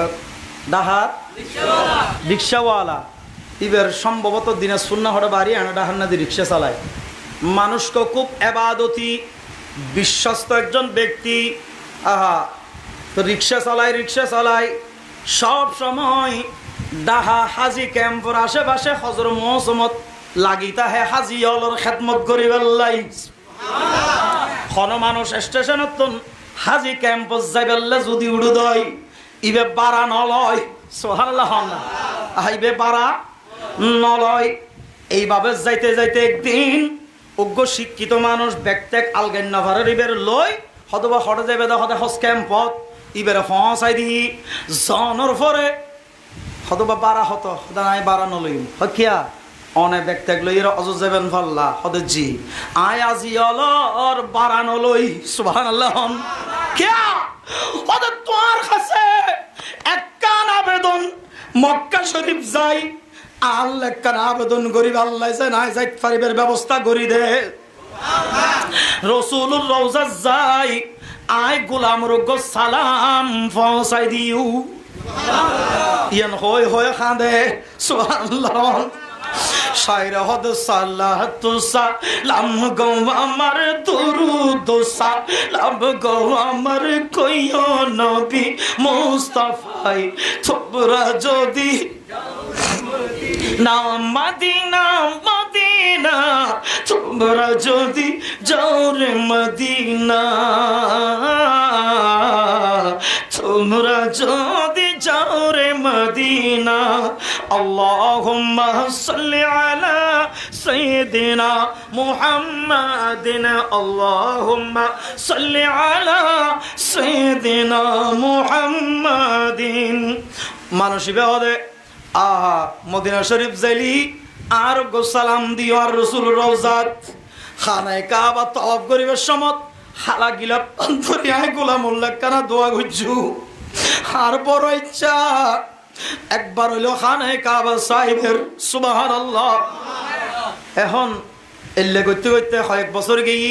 Speaker 1: দাহার রিক্সাওয়ালা ইবের সম্ভবত দিনে সুন্না হরে বাড়ি আনাডা হান্নাদি রিক্সা চালায়। মানুষকে খুব এবাদতি বিশ্বস্ত একজন ব্যক্তি। আহা, তো রিক্সা চালায় সব সময় ডাহা হাজি ক্যাম্পর আশেপাশে হজর মৌসুমত লাগিতা হে হাজি অলর খেদমত করি বেল্লাই। কোন মানুষ স্টেশনত হাজি ক্যাম্পস যাই বেললে যদি উড়ু দয় ইবে বাড়া নলয়। সুবহানাল্লাহ। আইবে বাড়া নলয়। এইভাবে যাইতে যাইতে একদিন অজ্ঞ শিক্ষিত মানুষ ব্যক্তিক আলগেন্না ভারের ইবের লই হতবা হটে যাবে হতে হস ক্যাম্পত ইবের ফসাই দি জনের পরে হতবা বাড়া হতো নাই বাড়া নলই হকিয়া অনেক ব্যক্তিক লই এর অজ যাবেন ফাল্লা হতে জি আয় আজি অলর বাড়া নলই। সুবহানাল্লাহ। কিয়া হতে তোর কাছে একখান আবেদন মক্কা শরীফ যাই আল্লাহ একখান আবেদন করিব আল্লাহ যে নাই যাইতে পারিবের ব্যবস্থা করি দে। রসুলুর রওজা যাই আয় গোলাম রোগ সালাম পৌঁছাই দিও। ইয়ান হই খাঁদে। সুবহানাল্লাহ। শায়র হদ সালাতু সালাম গো আমার দুরুদ সালাম গো আমার কইও নবী মুস্তাফাই তোমরা যদি না মদিনা মদিনা তোমরা যদি যাও রে মদিনা তোমরা যদি যাও রে মদিনা আল্লাহুম্মা সাল্লি আলা সাইয়্যিদিনা মুহাম্মাদিন আল্লাহুম্মা সাল্লি আলা সাইয়্যিদিনা মুহাম্মাদিন। মানুষ বেহদে আহা মদিনা শরীফ যাইলি আর গো সালাম দিও আর রসুল রওজাত খানায় কাবা তওয়াফ করিবার সময় হালা গিলা অন্তরে আয় গোলাম উল্লাহ কানা দোয়া গুজু আর বড় ইচ্ছা একবার হইল খানায় কাবা সাহেবের। সুবহানাল্লাহ। এখন এল্লে করতে করতে কয়েক বছর গেই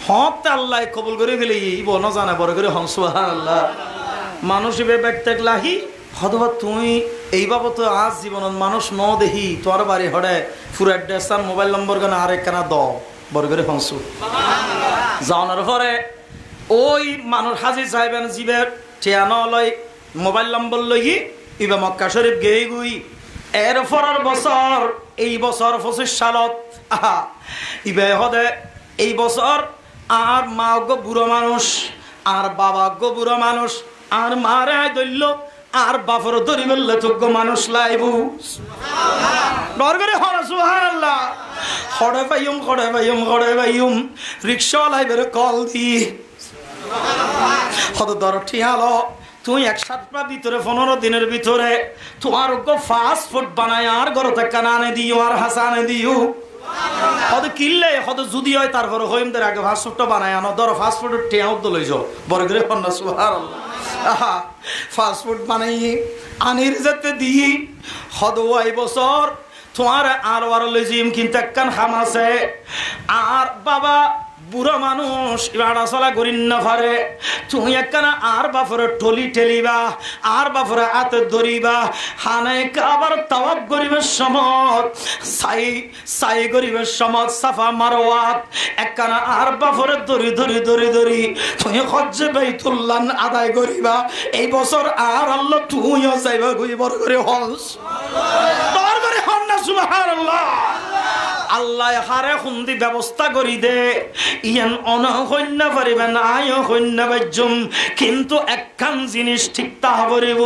Speaker 1: হক আল্লাহ কবুল করে ফেলে বন জানা বড় করে হন। সুবহানাল্লাহ। মানুষ এবার ব্যক্তি লাহি হতবা তুই এই বাবদ আজ জীবনত মানুষ ন দেখি তোর বাড়ি হড়ে ফুর অ্যাড্রেস আর মোবাইল নম্বর কেন আরেক কেনা দ বড় করে হনসু যাওয়ার পরে ওই মানুষ হাজি সাহেবেন জীবের ঠিয়ানো লই মোবাইল নম্বর লই ইবা মক্কা শরীফ গেই গুই এর পরের বছর এই বছর 25 সালত আহা ইবে হদে এই বছর আর মা গো বুড়ো মানুষ আর বাবা গো বুড়ো মানুষ আর মারে দৈল্য আর বাপর ধরি বললে যোগ্য মানুষ লাইবু ডর করে হন। সুবহানাল্লাহ। খড়ে পাইম রিক্সা লাইবের কল দি কত দর ঠিয়ালো তুই 1 সপ্তাহ ভিতরে 15 দিনের ভিতরে তোমার ফাস্ট ফুড বানায় আর ঘর থেকে আনে দিও আর হাসানে দিও হয়তো কিনলে হয়তো যদি হয় তারপরে হইমদের আগে ফাস্ট ফুডটা বানায় আনো ধরো ফাস্ট ফুডের টেয়াও তো লই যাও বড় করে হন না। সুবহানাল্লাহ। আহা ফাস্ট ফুড বানাই আনির যেতে দিই হদওয়াই বছর তোমার আর লইজিম কিন্তু একখান খাম আছে আর বাবা বুড়ো মানুষ এবার চলা করিন না পারে তুমি একখানা আর বাপরে টলি ঠেলিবা আর বাপরে হাতে ধরিবা হানে আবার তাওয়াব করিবার সময় সাই করিবার সময় সাফা মারওয়াত একখানা আর বাপরে ধরি তুমি হজ্জে বাইতুল্লাহ আদায় করিবা এই বছর আর আল্লাহ তুইও যাইবা বড় করে হজ বড় করে হন না। সুবহানাল্লাহ। আল্লাহ হারে হুন্দি ব্যবস্থা করি দে ইয়ান অন হইন্য পারিবেন আয়ও হইন্য বাজ্যম কিন্তু একখান জিনিস ঠিক তাহা করিব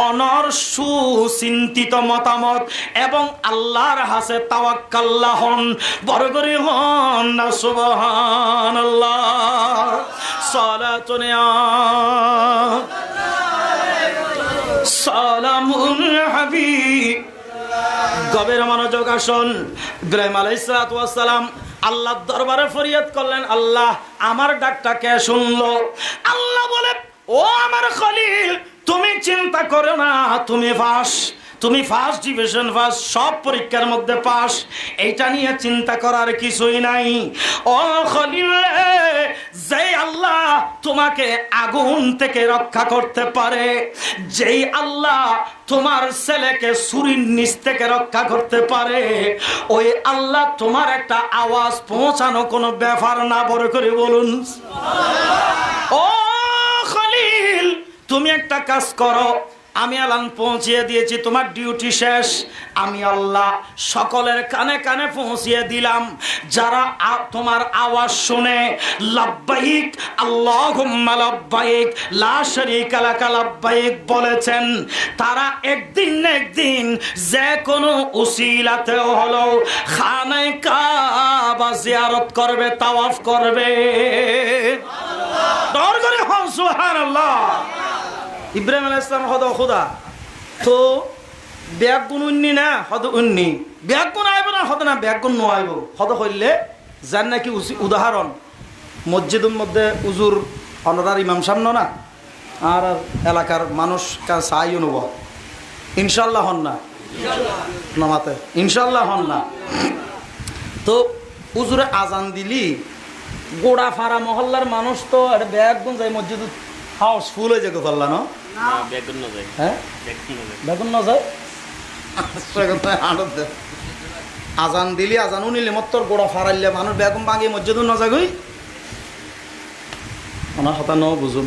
Speaker 1: অনর সুচিন্তিত মতামত এবং আল্লাহর হাসে তাওয়াক্কাল্লাহ হন বড় করে হন না। সুবহানাল্লাহ। সালাতুন সালামুন হাবিব গভীর মনোযোগ আসুন। ইব্রাহিম আলাইহিস সালাতু ওয়াস সালাম আল্লাহর দরবারে ফরিয়াদ করলেন আল্লাহ আমার ডাকটা কে শুনলো। আল্লাহ বলে ও আমার খলিল তুমি চিন্তা করো না তুমি তুমি ফার্স্ট ডিভিশন ফার্স্ট, সব পরীক্ষার মধ্যে পাস, এইটা নিয়ে চিন্তা করার কিছুই নাই। ও খলিল, যেই আল্লাহ তোমাকে আগুন থেকে রক্ষা করতে পারে, যেই আল্লাহ তোমার ছেলেকে ছুরির নিচ থেকে রক্ষা করতে পারে, ওই আল্লাহ তোমার একটা আওয়াজ পৌঁছানো কোনো ব্যাপার না। বড় করে বলুন ও খলিল, তুমি একটা কাজ করো, আমি আলান পৌঁছিয়ে দিয়েছি, তোমার ডিউটি শেষ। আমি আল্লাহ সকলের কানে কানে পৌঁছিয়ে দিলাম। যারা তোমার আওয়াজ শুনে লাব্বাইক আল্লাহুম্মা লাব্বাইক লা শারীকা লাকা লাব্বাইক বলেছেন, তারা একদিন না একদিন যে কোনো উসিলাতে হলো খানায়ে কাবা জিয়ারত করবে, তাওয়াফ করবে। দর করে হন সুবহানাল্লাহ। ইব্রাহিম আলাইহিস সালাম হদ খোদা তো ব্যাগ গুণ উন্নি না হদ উন্নি, ব্যাগ গুণ আইব না হদ না ব্যাগ গুণ নোয়াইব হদ হইলে যার নাকি উদাহরণ মসজিদের মধ্যে উজুর অনরার ইমাম সামনে না আর এলাকার মানুষ চাইও নেব ইনশাল্লাহ হন না নামাতে, ইনশাল্লাহ হন না। তো উজুরে আজান দিলি গোড়া ফাড়া মহল্লার মানুষ তো ব্যাগ গুণ যায় মসজিদ হাউস ফুল হয়ে যাবে করলা না, হ্যাঁ বেগুন না যায়। আজান দিলি আজানও নিলে মত্তর গোড়া ফাড়াইলে মানুষ বেগুন ভাঙি মসজিদও না যাগই ওনার কথা ন বুঝুন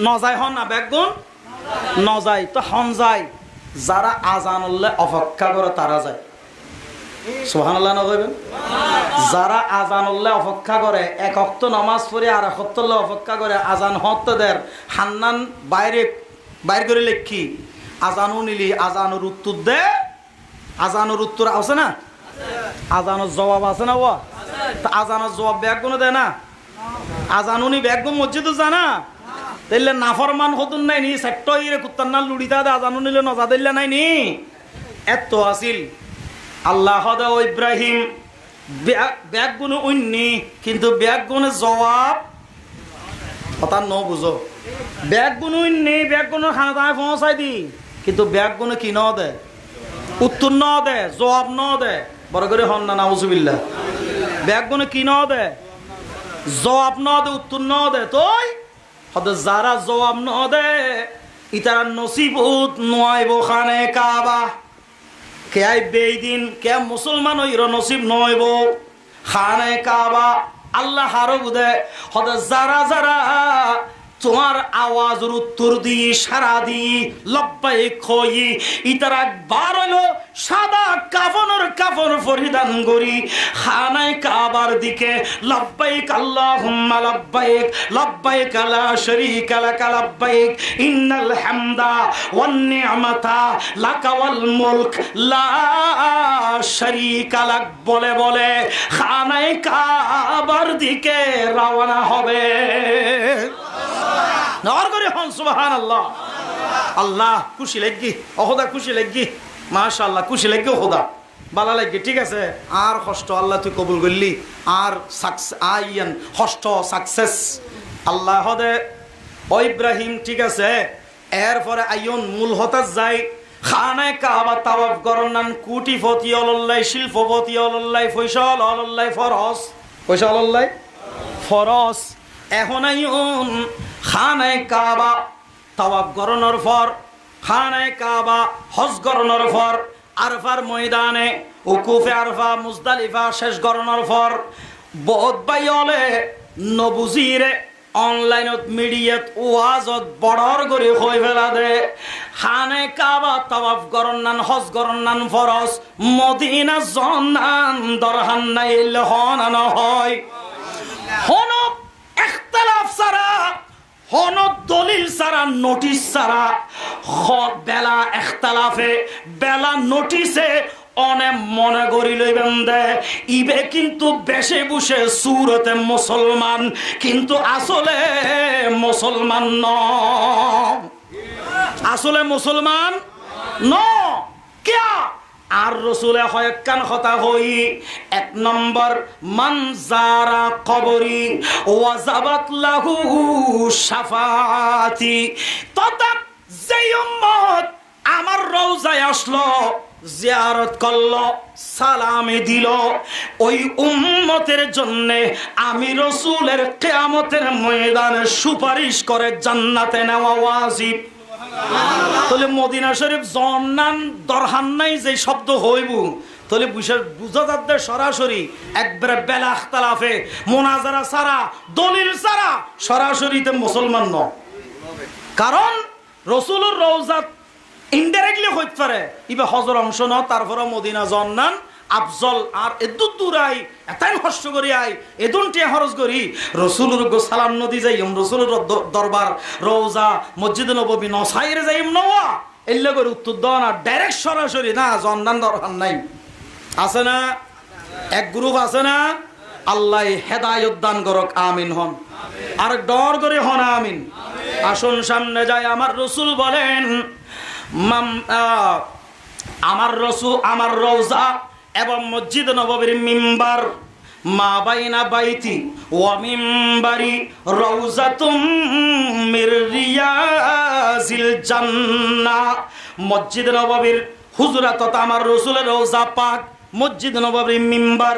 Speaker 1: ন যায় হন না বেগুন ন যায় তো হন যায়। যারা আজান উল্লে অপেক্ষা করে তারা যায়, সুবহানাল্লাহ না কইবেন। যারা আজান উল্লে অপেক্ষা করে, এক ওয়াক্ত নামাজ পড়ে আর এক ওয়াক্ত অপেক্ষা করে, আজান হতে দের হান্নান বাইর করে লেখি আজানও নিলি আজানোর উত্তর দে, আজানোর উত্তর আছে না, আজানোর জবাব আছে না, ও আজানোর জবাব ব্যাগ কোনো দেয় না, আজানও নি ব্যাগ মসজিদও জানা তাইলে নাফরমান হতুন নাই নি সেক্ট ইরে কুত্তার না লুড়িতা দে আজানও নিলে নজা দিল্লা নাই নি এত আসিল। আল্লাহ ও ইব্রাহিম ব্যাগ গুণ উন্নি, কিন্তু ব্যাগ গুণে জবাব কথা ন বুঝো, ব্যাগ গুণ উন্নি ব্যাগ গুণ খানা দায় পৌঁছাই দি, কিন্তু ব্যাগ গুণে কি ন দে, উত্তর ন দে, জবাব ন দে। বড় করে হন না নাউজুবিল্লাহ। ব্যাগ গুণে কি ন দে, জবাব ন দে, উত্তর ন দে। তোই হতে যারা জবাব ন দে ইতারা নসিবুত নয়ব খানে কাবা, কে আইবে এই দিন, কে মুসলমান হইর নসিব নইব খানে কাবা। আল্লাহ হারো বুদে হতে যারা যারা তোমার আওয়াজের উত্তর দি সারা দি লব্বাইক কই, ইতারা একবার হলো সাদা কাফন পরিধান করি খানায় কাবার দিকে লব্বাইক আল্লাহুম্মা লব্বাইক লব্বাইক লা শারীকা লাকা লব্বাইক ইন্নাল হামদা ওয়ান নি'মাতা লাকা ওয়াল মুলক লা শারীকা লাক বলে বলে খানায় কাবার দিকে রওনা হবে। নর করে হন সুবহানাল্লাহ। আল্লাহ খুশি লাগি, ওহদা খুশি লাগি, মাশাআল্লাহ খুশি লাগি, ওহদা ভালো লাগি। ঠিক আছে, আর কষ্ট আল্লাহ তুই কবুল করলি, আর আইয়ান কষ্ট সাকসেস আল্লাহ হদে ও ইব্রাহিম। ঠিক আছে, এরপরে আইয়ন মূল হতার যাই খানায় কাবা তাওয়াফ করনান কুটি ফতি অলল্লাই শিল্পপতি অলল্লাই ফয়সাল অলল্লাই ফরজ, পয়সা অলল্লাই ফরজ। এখন আইয়ন খানায় কাবা তাওয়াফ করানোর পর, খানায় কাবা হজ করানোর পর, আরফার ময়দানে উকুফে আরফা মুজদালিফা শেষ করানোর পর বহুত ভাই হলে নবুজিরে অনলাইনত মিডিয়াত ওয়াজত বড়র করে হয়ে ফেলা দে খানায় কাবা তাওয়াফ করনান হজ করনান ফরজ মদিনা জন্নান দরহান নাইল হন হয় হন ইখতিলাফ সারা হন দলিল সারা নোটিশ সারা বেলা ইখতিলাফে বেলা নোটিশে অনেক মনে করি লইবেন দে ইবে কিন্তু বেশে বসে সুরতে মুসলমান, কিন্তু আসলে মুসলমান ন, আসলে মুসলমান ন কিয়া। আর রসুলে হয়কান কথা হই এক নম্বর মান যারা কবরি ওয়াজাবাত লাহু শাফাতি, তথা যেই উম্মত আমার রওজায় আসলো, জিয়ারত করলো, সালামে দিল, ওই উম্মতের জন্য আমি রাসূলের কিয়ামতের ময়দানে সুপারিশ করে জান্নাতে নেওয়া ওয়াজিব। তাহলে মদিনা শরীফ জন্নান দরহান নাই যে শব্দ হইব, তাহলে বুঝা যাচ্ছে সরাসরি একবারে বেলা ইখতিলাফে মুনাজারা ছাড়া, দলিল ছাড়া সরাসরিতে মুসলমান ন। কারণ রাসূলের রওজা ইনডাইরেক্টলি হইতে পারে ইবে হজর অংশ ন, তারপরে মদিনা জন্নান আফজল। আর এদুত দূরাই এতাই কষ্ট করি আই এদুনটি খরচ করি রাসূলের গো সালাম নদী যাইম, রাসূলের দরবার রওজা মসজিদে নববী নসাইরে যাইম নওয়া এল্লা করে উত্তর দাও না, ডাইরেক্ট সরাসরি না জন্নান দরকার নাই। আছে না এক গ্রুপ আছে না, আল্লাহ হেদায়েত দান করক, আমিন হন। আর ডর করে হন আমিন। আসুন সামনে যায়। আমার রাসূল বলেন আমার রওজা এবং মসজিদ নববীর মিম্বার মা বাইনা বাইতি ওয়া মিম্বারি রওজাতুম মির রিয়াজিল জান্নাহ। মসজিদ নববীর হুজরাত তথা আমার রাসূলের রওজা পাক, মসজিদ নববীর মিম্বার,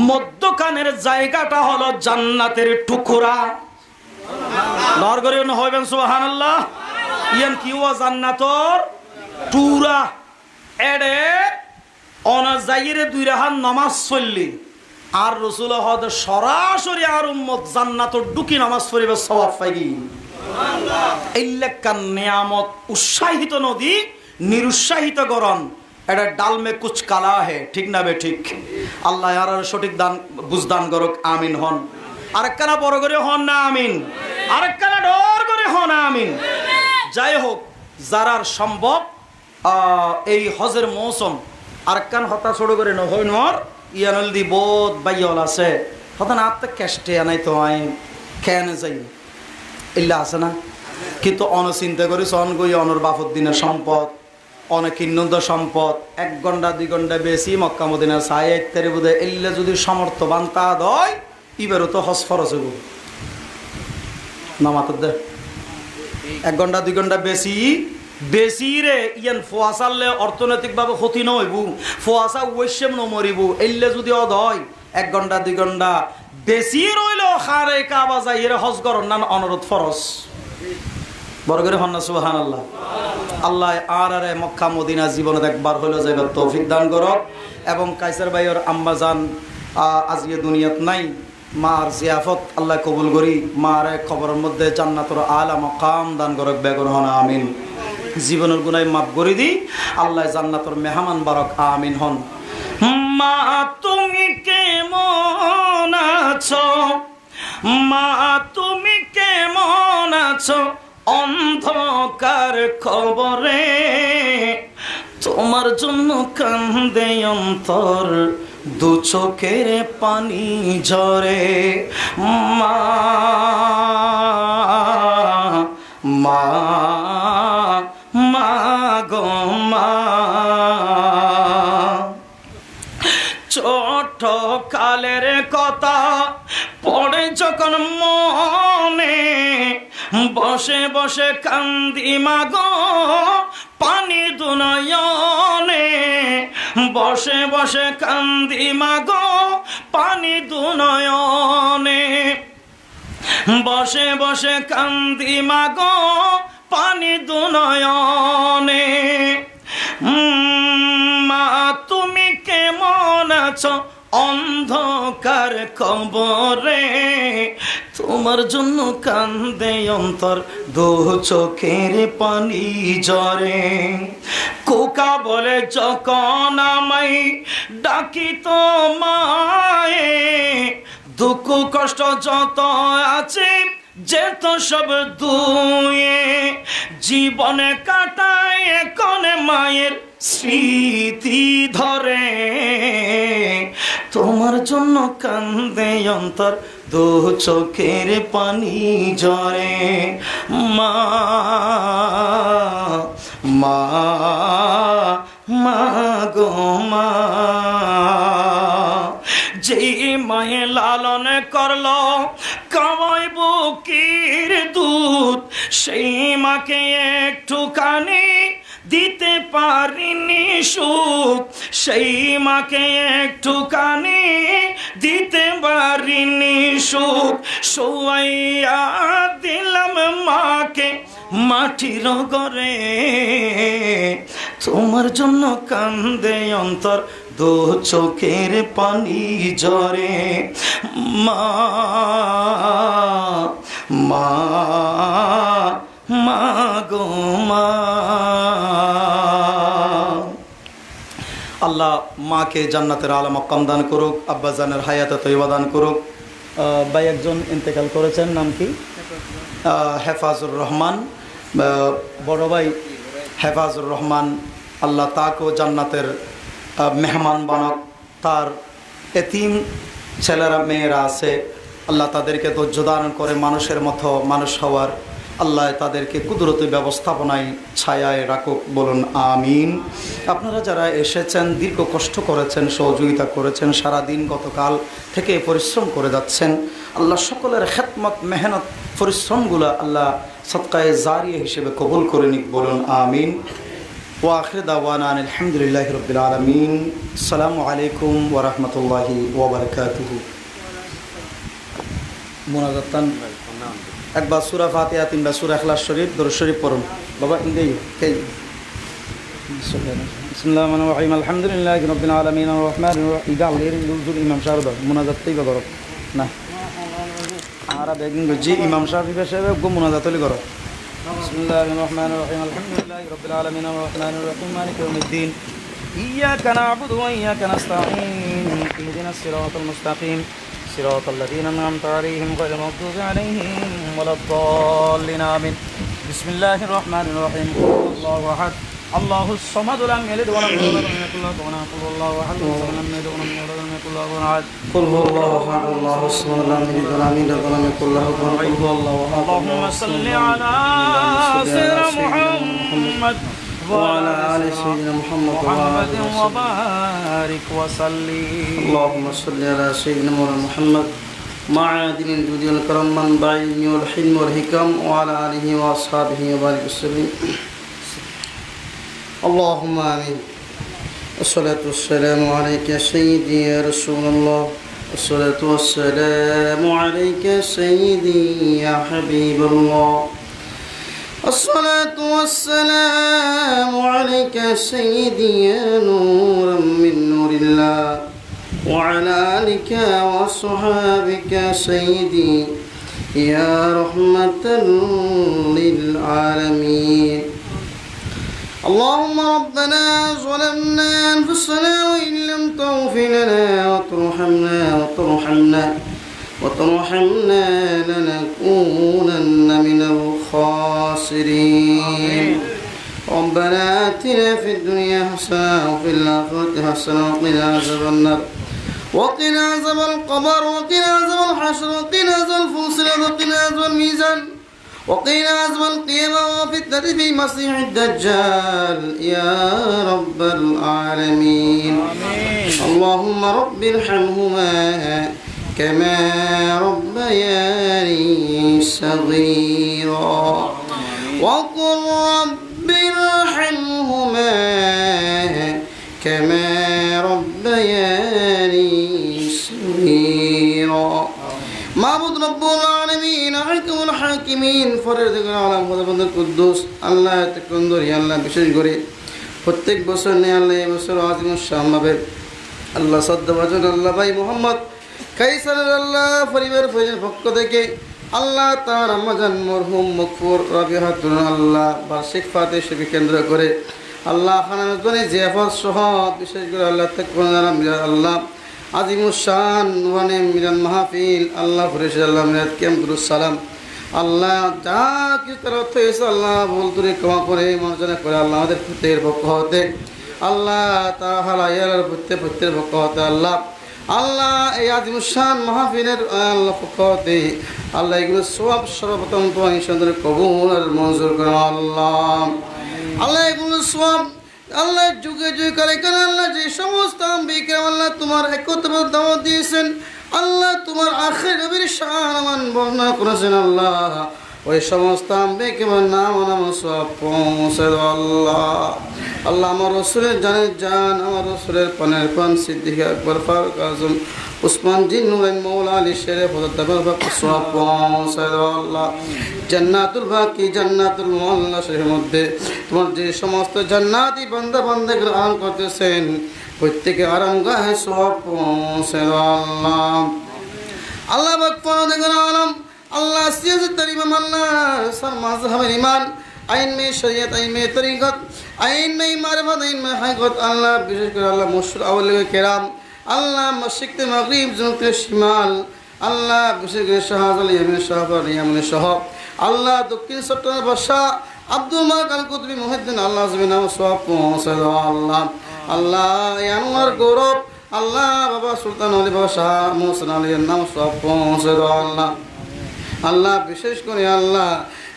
Speaker 1: মধ্যখানের জায়গাটা হলো জান্নাতের টুকরা। নরগরে হইবেন সুবহানাল্লাহ। ইয়ান কি ওয়া জান্নাতর টুরা এডে অনা যাইরে দুই রাহাত নামাজ পড়লি আর রাসূল হদ সরাসরি আর উম্মত জান্নাতর ঢুকি নামাজ পড়িবে সওয়াব পাইবি। ইল্লাকান নিয়ামত উৎসাহিত নদী নিরুৎসাহিত গরম, এটা ডাল মে কুছ কালা হে, ঠিক না বে ঠিক? আল্লাহ আর সঠিক দান বুঝদান করুক, আমিন হন। আরেকখানা বড় করে হন না আমিন, আরেকখানা ডর করে হন আমিন। যাই হোক, যারার সম্ভব এই হজের মৌসুম আরেকখান হতা ছোট করে নহই নর ইয়ানল দি বোধ বাইল আছে হতা না আত্মা কেষ্টে আনাই তো আই কেন যাই ইল্লা আছে না। কিন্তু অনচিন্তা করি সন গই অনর বাফর দিনের সম্পদ অনেক কিন্নন্দ সম্পদ 1 ঘন্টা 2 ঘন্টা বেশি মক্কা মদিনা সাই ইত্যাদি বোধে এল্লা যদি সমর্থবান তা দয় ইবারও তো হজ ফরজ হইব নামাত দে 1 ঘন্টা 2 ঘন্টা বেশি বেশি রে ইয়ান ফোয়াসালে অর্থনৈতিকভাবে ক্ষতি নহইব, ফোয়াসা ওয়েশেম নমরিব এল্লা যদি অদ হয় 1 ঘন্টা 2 ঘন্টা বেশি রইল খারে কাবা যাই এর হজ করন না অনুরোধ ফরজ। বড় করে হন না সুবহানাল্লাহ। আল্লাহ আর মক্কা মদিনা জীবনে একবার হইলো যাইবার তৌফিক দান করক। এবং কাইসার ভাইয়ের আম্মাজান আজকে দুনিয়াত নাই, মার জিয়াফত আল্লাহ কবুল করি, মার খবরের মধ্যে জান্নাতুর আলা মাকাম দান করক, বেগুন হন আমিন। জীবনের গুনাহ মাফ করে দি আল্লাহ জান্নাতুর মেহমান বারক, আমিন হন। মা তুমি কেমন আছো, মা তুমি কেমন আছো অন্ধকার খবরে, তোমার জন্য কান্দে অন্তর দু চোখের পানি ঝরে। মা মা মা গো মা, ছোট কালের কথা পড়ে যখন মনে, বসে বসে কান্দি মাগো পানি দুনয়নে, বসে বসে কান্দি মাগো পানি দুনয়নে, বসে বসে কান্দি মাগো পানি দুনয়নে। মা তুমি কেমন আছো অন্ধকার কবরে, তোমার জন্য কান্দে অন্তর দু চোখের পানি ঝরে। কোকা বলে যখন আমায় ডাকি তোমায়, দুঃখ কষ্ট যত আছে যেত সব দুয়ে, জীবনে কাটায় কোনে মায়ের স্মৃতি ধরে, তোমার জন্য কান্দে অন্তর দু চোখের পানি ঝরে। মা মা মা গো মা, যেই মায়ে লালন করলো কামাই বুকের দুধ, সেই মাকে একটুখানি দিতে পারিনি সুখ, সেই মাকে একটুখানি দিতে পারিনি সুখ, শোয়াইয়া দিলাম মাকে মাটির ঘরে, তোমার জন্য কান্দে অন্তর, দু চোখের পানি ঝরে। মা মা মা গো মা। আল্লাহ মাকে জান্নাতের আলা মাকাম দান করুক, আব্বাজানের হায়াতে তৈবা দান করুক। ভাই একজন ইন্তেকাল করেছেন, নাম কি? হেফাজুর রহমান, বড় ভাই হেফাজুর রহমান। আল্লাহ তাকেও জান্নাতের মেহমান বানক। তার এতিম ছেলেরা মেয়েরা আছে, আল্লাহ তাদেরকে ধৈর্য ধারণ করে মানুষের মতো মানুষ হওয়ার আল্লাহ তাদেরকে কুদরতি ব্যবস্থাপনায় ছায়ায় রাখুক, বলুন আমিন। আপনারা যারা এসেছেন, দীর্ঘ কষ্ট করেছেন, সহযোগিতা করেছেন, সারাদিন গতকাল থেকে পরিশ্রম করে যাচ্ছেন, আল্লাহ সকলের খেদমত মেহনত পরিশ্রমগুলো আল্লাহ সদকায়ে জারিয়া হিসেবে কবুল করে নিক, বলুন আমিন। ওয়া আখির দাওয়ানা আলহামদুলিল্লাহি রাব্বিল আলামিন। আসসালামু আলাইকুম ওয়া রাহমাতুল্লাহি ওয়া বারাকাতুহু। মুনাজাতান একবার সূরা ফাতিহা, তিনবার সূরা ইখলাস শরীফ, দরুদ শরীফ পড়ুন বাবা। ইন্দেই কে বিসমিল্লাহির রহমানির রহিম, আলহামদুলিল্লাহি রাব্বিল আলামিন আর রহমানির রহিম। ইগাল এর দুল ইমাম শারদ মুনাজাতই করো না, আমরা বেগিং জি ইমাম শাফি সাহেব গো মুনাজাতই করো। বিসমিল্লাহির রহমানির রহিম, আলহামদুলিল্লাহি রাব্বিল আলামিন আর রহমানির রহিম মালিকি ইয়াউমিদ্দিন, ইয়াকা না'বুদু ওয়া ইয়াকা নাস্তাঈন, ইহদিনাস সিরাতাল মুস্তাকিম صراط الذين أنعمت عليهم غير المغضوب عليهم ولا الضالين آمين. بسم الله الرحمن الرحيم. الله أحد الله الصمد لم يلد ولم يولد ولم يكن له كفوا أحد. قل هو الله أحد لم يلد ولم يولد ولم يكن له كفوا أحد. قل هو الله أحد الله الصمد لم يلد ولم يولد ولم يكن له كفوا أحد. قل هو الله أحد. اللهم صل على سيدنا محمد وعلى آل سيدنا محمد وبارك وسلم. اللهم صل على سيدنا محمد معادن الجود والكرم منبع العلم والحلم والحكم وعلى آله وأصحابه وبارك وسلم. اللهم آمين. الصلاة والسلام عليك يا سيدي يا رسول الله، الصلاة والسلام عليك يا سيدي يا حبيب الله، الصلاة والسلام عليك يا سيدي يا نورا من نور الله، وعلى آلك وصحابك يا سيدي يا رحمة للعالمين. اللهم ربنا ظلمنا أنفسنا وإن لم تغفر لنا وترحمنا لنكونن من الخاسرين. ربنا آتنا في الدنيا حسنة وفي الآخرة حسنة وقنا عذاب النار وقنا عذاب القبر وقنا عذاب الحشر وقنا عذاب الفصل وقنا عذاب الميزان وقنا عذاب القيامة وفتنة في مسيح الدجال يا رب العالمين. اللهم رب ارحمهما كما ربياني صغيرا وقل رب ارحمهما كما ربياني صغيرا. معبود رب العالمين حكم الحاكمين ফরজগার আলম খোদাবন্দ কুদ্দুস আল্লাহ তাকন্দরি আল্লাহ বিশেষ করে প্রত্যেক বছর নেই আল্লাহ এই বছর আজিমুস শামাবের আল্লাহ সদ্দাবাজন আল্লাহ ভাই মোহাম্মদ কাইসারের আল্লাহ পরিবার পরিজনের পক্ষ থেকে আল্লাহ তার আমাজান মরহুম মকফুর রাবিহাতুল আল্লাহ বার্ষিক ফাতে শিবির কেন্দ্র করে আল্লাহ খানাজনে জিয়াফত সহ বিশেষ করে আল্লাহ তাকবর আল্লাহ আজিমুসান ওয়ানে মিলান মাহফিল আল্লাহ ফরিশ আল্লাহ মিলাদ কেমদুরুস সালাম আল্লাহ যা কিছু তার অর্থ হয়েছে আল্লাহ বলতুরে ক্ষমা করে মর্যাদা করে আল্লাহ আমাদের প্রত্যেকের পক্ষ হতে আল্লাহ তাআলা ইয়ার প্রত্যেকের পক্ষ হতে আল্লাহ আল্লাহ এই আজিমুসান মাহফিলের আল্লাহ পক্ষ হতে আল্লাহ এগুলো সব সর্বপ্রথম তোমার ইনশাআল্লাহ কবুল আর মঞ্জুর করো আল্লাহ। আল্লাহ এগুলো সব আল্লাহ যুগে যুগে করে কেন আল্লাহ যে সমস্ত আম্বিকে আল্লাহ তোমার একত্র দাওয়াত দিয়েছেন আল্লাহ তোমার আখির নবীর শান বর্ণনা করেছেন আল্লাহ
Speaker 5: ওই সমস্ত আম্বিকের নাম নাম সব পৌঁছে দাও আল্লাহ। আল্লাহ আমার রসুলের জানের জান, আমার রসুলের পানের পান, সিদ্দিক আকবর, ফারুক আজম, উসমান জিন, নুরাইন, মৌলা আলী শেরে ফজল সব পৌঁছে দাও আল্লাহ। জান্নাতুল বাকি, জান্নাতুল মোয়াল্লা শের মধ্যে তোমার যে সমস্ত জান্নাতি বান্দা বান্দাকে আরাম করতেছেন, প্রত্যেকে আরাম গাহে সব পৌঁছে দাও আল্লাহ। আল্লাহ বাকফর দেখুন আলম, আল্লাহ সিয়াসত ইমাম, আল্লাহ সর মাযহাবের ইমান, আইন মে শরিয়ত, আইন মে তরিকত, আইন মে মারিফত, আইন মে হাকিকত, আল্লাহ বিশেষ করে আল্লাহ মশহুর আউলিয়া কেরাম, আল্লাহ মশরিক তে মাগরিব, জুনুব তে শিমাল, আল্লাহ বিশেষ করে শাহজাল ইয়ামিন শাহবান ইয়ামিন শাহ, আল্লাহ দক্ষিণ চট্টগ্রামের বাদশাহ আব্দুল মালিক আল কুতুবী মুহিদ্দিন, আল্লাহ জমিন সব পৌঁছে দাও আল্লাহ। আল্লাহ ইয়ানুয়ার গৌরব, আল্লাহ বাবা সুলতান আলী, বাবা শাহ মোহসেন আলীর নাম সব পৌঁছে দাও আল্লাহ। আল্লাহ বিশেষ করে আল্লাহ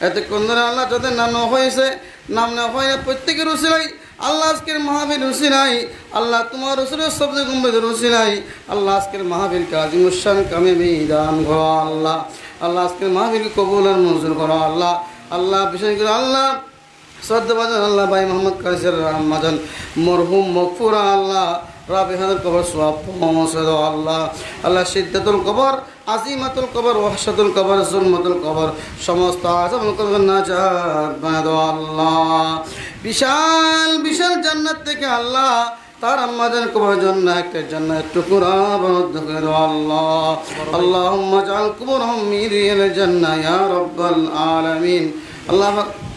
Speaker 5: এতক্ষণ ধরে আল্লাহ যাদের নাম নেওয়া হয়েছে, নাম নেওয়া হয় না প্রত্যেকের রুসিলাই, আল্লাহ আজকের মাহফিল রুসিলাই, আল্লাহ তোমার রসুলের শব্দ গুম্বেদ রুসিলাই, আল্লাহ আজকের মাহফিল কাজিমুসান কামিমি দান করো আল্লাহ। আল্লাহ আজকের মাহফিল কবুল আর মঞ্জুর করো আল্লাহ। আল্লাহ বিশেষ করে আল্লাহ শ্রদ্ধাভাজন আল্লাহ ভাই মোহাম্মদ কারিসের রহমাজান মরহুম মগফুরা, আল্লাহ রাবিহাদের কবর সওয়াব পৌঁছে দাও আল্লাহ। আল্লাহ সিদ্ধাতুল কবর, আজিমাতুল কবর, ওয়াহশাতুল কবর, জুলমাতুল কবর, সমস্ত আযাবুল কবর নাজাত বানায় দাও আল্লাহ। বিশাল বিশাল জান্নাত থেকে আল্লাহ তার আম্মাদের কবরের জন্য একটা জান্নাতের টুকরা বরাদ্দ করে দাও আল্লাহ। আল্লাহুম্মা জাআল কুবুরহুম মিরিয়াল জান্নাহ ইয়া রাব্বাল আলামিন। আল্লাহ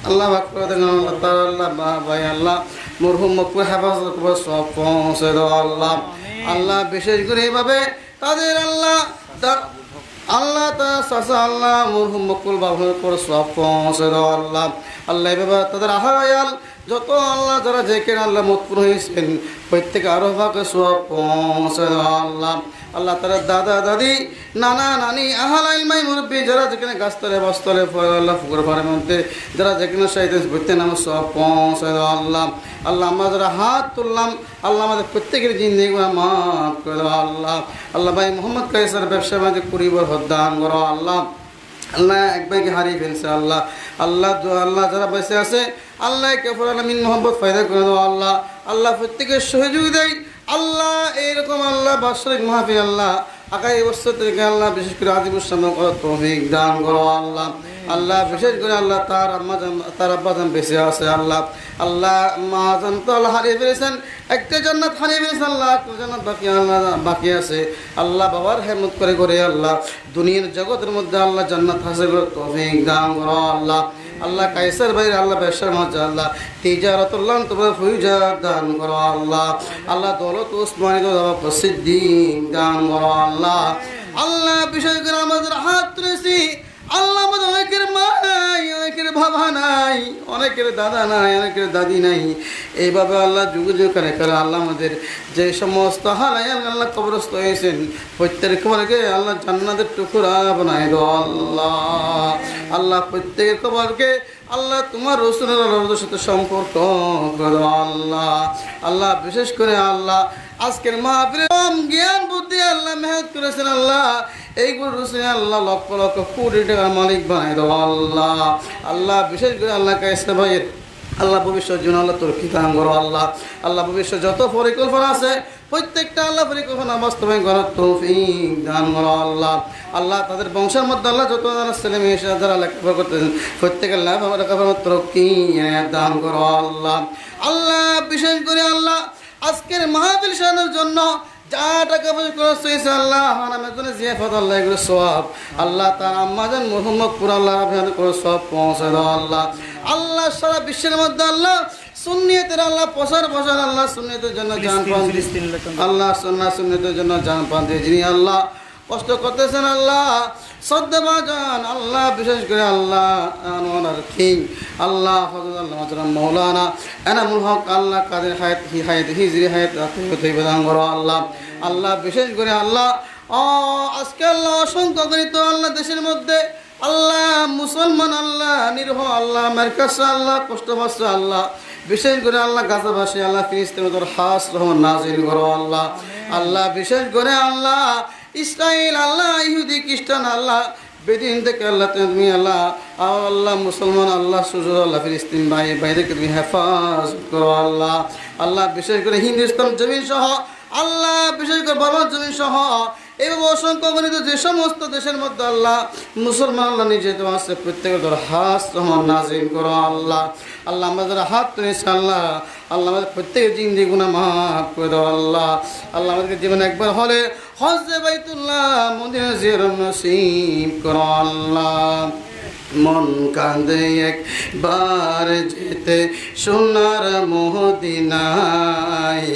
Speaker 5: আল্লাহ আকবার দেখুন আল্লাহ তাআলা ভাই আল্লাহ মরহুম মকবুল হেফাজত কবর সব পৌঁছে দাও আল্লাহ। আল্লাহ বিশেষ করে এইভাবে তাদের আল্লাহ আল্লাহ তা চাচা আল্লাহ মরহুম মকবুল বাবুর কবর সব পৌঁছে দাও আল্লাহ। আল্লাহ এইভাবে তাদের আহায়াল যত আল্লাহ যারা যেখানে আল্লাহ মতপুর হয়েছেন প্রত্যেকে আরো ভাগে সব পৌঁছে দাও আল্লাহ। আল্লাহ তারা দাদা দাদি নানা নানি আহালাইল মাই মুরব্বী যারা যেখানে গাছতলে বাস্তলে আল্লাহ ফুকুর পাড়ের মধ্যে যারা যেখানে সাইতে প্রত্যেক নাম সব পৌঁছে দাও আল্লাহ। আল্লাহ আমরা যারা হাত তুললাম আল্লাহ আমাদের প্রত্যেকের জিন্দিগি মাফ করে দাও আল্লাহ। আল্লাহ ভাই মোহাম্মদ কাইসার ব্যবসা বাণিজ্য পরিবার দান করো আল্লাহ। আল্লাহ এক ভাইকে হারিয়ে ফেলছে আল্লাহ। আল্লাহ আল্লাহ যারা বেঁচে আছে আল্লাহ কেফর আলমিন মোহাম্মদ ফায়দা করে দাও আল্লাহ। আল্লাহ প্রত্যেকের সহযোগ দেয় আল্লাহ। এইরকম আল্লাহ বাৎসরিক মাহফিল আল্লাহ আগামী বছর থেকে আল্লাহ বিশেষ করে আজিমুসাম তৌফিক দান করো আল্লাহ। আল্লাহ বিশেষ করে আল্লাহ তার আম্মাজান তার আব্বাজান বেঁচে আছে আল্লাহ। আল্লাহ মাজান তো আল্লাহ হারিয়ে ফেলেছেন, একটা জান্নাত হারিয়ে ফেলেছেন আল্লাহ, একটা জান্নাত বাকি আল্লাহ বাকি আছে আল্লাহ। বাবার হেমত করে করে আল্লাহ দুনিয়ার জগতের মধ্যে আল্লাহ জান্নাত হাসিল করে তৌফিক দান করো আল্লাহ। আল্লাহ কাইসার ভাই আল্লাহ ব্যবসার মাঝে আল্লাহ তিজারাতুল্লাহ তোমার ফুজা দান করো আল্লাহ। আল্লাহ দৌলত উসমানী প্রসিদ্ধি দান করো আল্লাহ। আল্লাহ বিশেষ করে আমাদের হাত তুলেছি আল্লাহ, আমাদের অনেকের মা নাই, অনেকের বাবা নাই, অনেকের দাদা নাই, অনেকের দাদি নাই। এইভাবে আল্লাহ যুগে যুগে করে করে আল্লাহ আমাদের যে সমস্ত হালাই আল্লাহ কবরস্থ হয়েছেন প্রত্যেকের কবরকে আল্লাহ জান্নাতের টুকরা বানাই দাও আল্লাহ। আল্লাহ প্রত্যেকের কবরকে আল্লাহ তোমার রসুলের আল্লাহর সাথে সম্পর্ক করে দাও আল্লাহ। আল্লাহ বিশেষ করে আল্লাহ আজকের মাহফিলে জ্ঞান বুদ্ধি আল্লাহ মেহনত করেছেন আল্লাহ, এইগুলো রসুল আল্লাহ লক্ষ লক্ষ কোটি টাকার মালিক বানাই দাও আল্লাহ। আল্লাহ বিশেষ করে আল্লাহ কাইসা ভাইয়ের আল্লাহ ভবিষ্যৎ জন্য আল্লাহ তোর খিতাম করো আল্লাহ। আল্লাহ ভবিষ্যৎ যত পরিকল্পনা আছে প্রত্যেকটা আল্লাহ পরিকল্পনা বাস্তবায়ন করার তৌফিক দান করো আল্লাহ। আল্লাহ তাদের বংশের মধ্যে আল্লাহ যত যারা ছেলে মেয়ে যারা লেখাপড়া করতেছেন প্রত্যেকের লেখাপড়া তরক্কি দান করো আল্লাহ। আল্লাহ বিশেষ করে আল্লাহ আজকের মাহফিল সাজানোর জন্য যা টাকা পয়সা খরচ হয়েছে আল্লাহ আমার জন্য জিয়াফত আল্লাহ এগুলো সব আল্লাহ তার আম্মাজান মোহাম্মদ পুর আল্লাহ করে সব পৌঁছে দাও আল্লাহ। আল্লাহ সারা বিশ্বের মধ্যে আল্লাহ সুন্নিয়তের আল্লাহ প্রসার আল্লাহ সুন্নিয়তের জন্য জান পান আল্লাহ সুন্নিয়তের জন্য জান পান দিয়ে যিনি আল্লাহ কষ্ট করতেছেন আল্লাহ শ্রদ্ধাভাজন আল্লাহ বিশেষ করে আল্লাহ আনোয়ার কিং আল্লাহ ফজল মৌলানা এনামুল হক আল্লাহ কাদের হায়াত হিজরি হায়াত প্রদান করো আল্লাহ। আল্লাহ বিশেষ করে আল্লাহ আজকে আল্লাহ অসংখ্য গণিত আল্লাহ দেশের মধ্যে আল্লাহ মুসলমান আল্লাহ নিরহ আল্লাহ মেরকাসা আল্লাহ কষ্ট পাচ্ছে আল্লাহ বিশেষ করে আল্লাহ গাজাবাসী আল্লাহ ফিলিস্তিনের হাস রহমান নাজিল করো আল্লাহ। আল্লাহ বিশেষ করে আল্লাহ ইসরায়েল আল্লাহ ইহুদি খ্রিস্টান আল্লাহ বেদিন থেকে আল্লাহ তুমি আল্লাহ আল্লাহ মুসলমান আল্লাহ সুযোগ আল্লাহ ফিলিস্তিন ভাই ভাইদেরকে তুমি হেফাজত করো আল্লাহ। আল্লাহ বিশেষ করে হিন্দুস্তান জমিন সহ আল্লাহ বিশেষ করে বাবার জমিন সহ এইভাবে অসংখ্য গণিত যে সমস্ত দেশের মধ্যে আল্লাহ মুসলমান আল্লাহ নিজে তোমার প্রত্যেকের ধর হাত তোমার নাজিল করো আল্লাহ। আল্লাহ আমাদের হাত তুলেছে আল্লাহ, আল্লাহ আমাদের প্রত্যেকের জিন্দি গুনাহ মাফ করে দাও আল্লাহ। আল্লাহ আমাদেরকে জীবনে একবার হলে হজ্জে বাইতুল্লাহ মদিনা জিয়ারত নসিব করো আল্লাহ। মন কাঁদে একবার যেতে সোনার মদিনায়,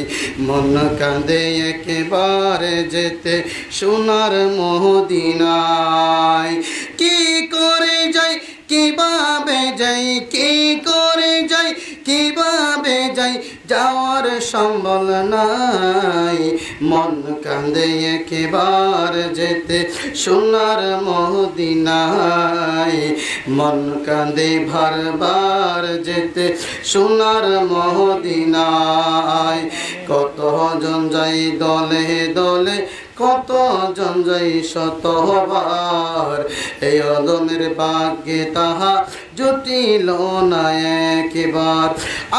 Speaker 5: মন কাঁদে একবার যেতে সোনার মদিনায়। কি করে যাই কিভাবে যাই, কি করে যাই কিভাবে যাই, যাওয়ার সম্বল নাই। মন কাঁদে একবার যেতে সোনার মদিনায়, মন কাঁদে বারবার যেতে সোনার মদিনায়। কতজন যাই দলে দলে, কতজন যাই শতবার, এই অদমের ভাগ্যে তাহা জুটিল না একবার।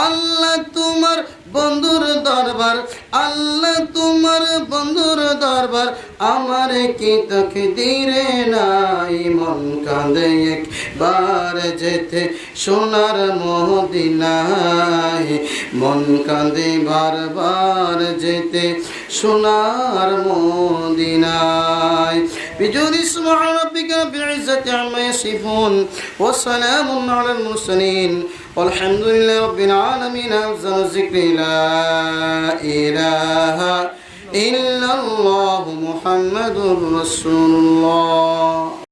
Speaker 5: আল্লাহ তোমার বন্ধুর দরবার, আল্লাহ তোমার বন্ধুর দরবার, আমার কি তাকদীরে নাই। মন কাঁদে একবার যেতে সোনার মদিনায়, মন কাঁদে বারবার যেতে সোনার মদিনায়। বিজুরি সুবহান রাব্বিকা রব্বিল ইজ্জাতি আম্মা ইয়াসিফুন ওয়া সালামুন আলাল মুরসালিন walhamdulillahi rabbil alamin। afzalu zikri la ilaha illallah muhammadur rasulullah।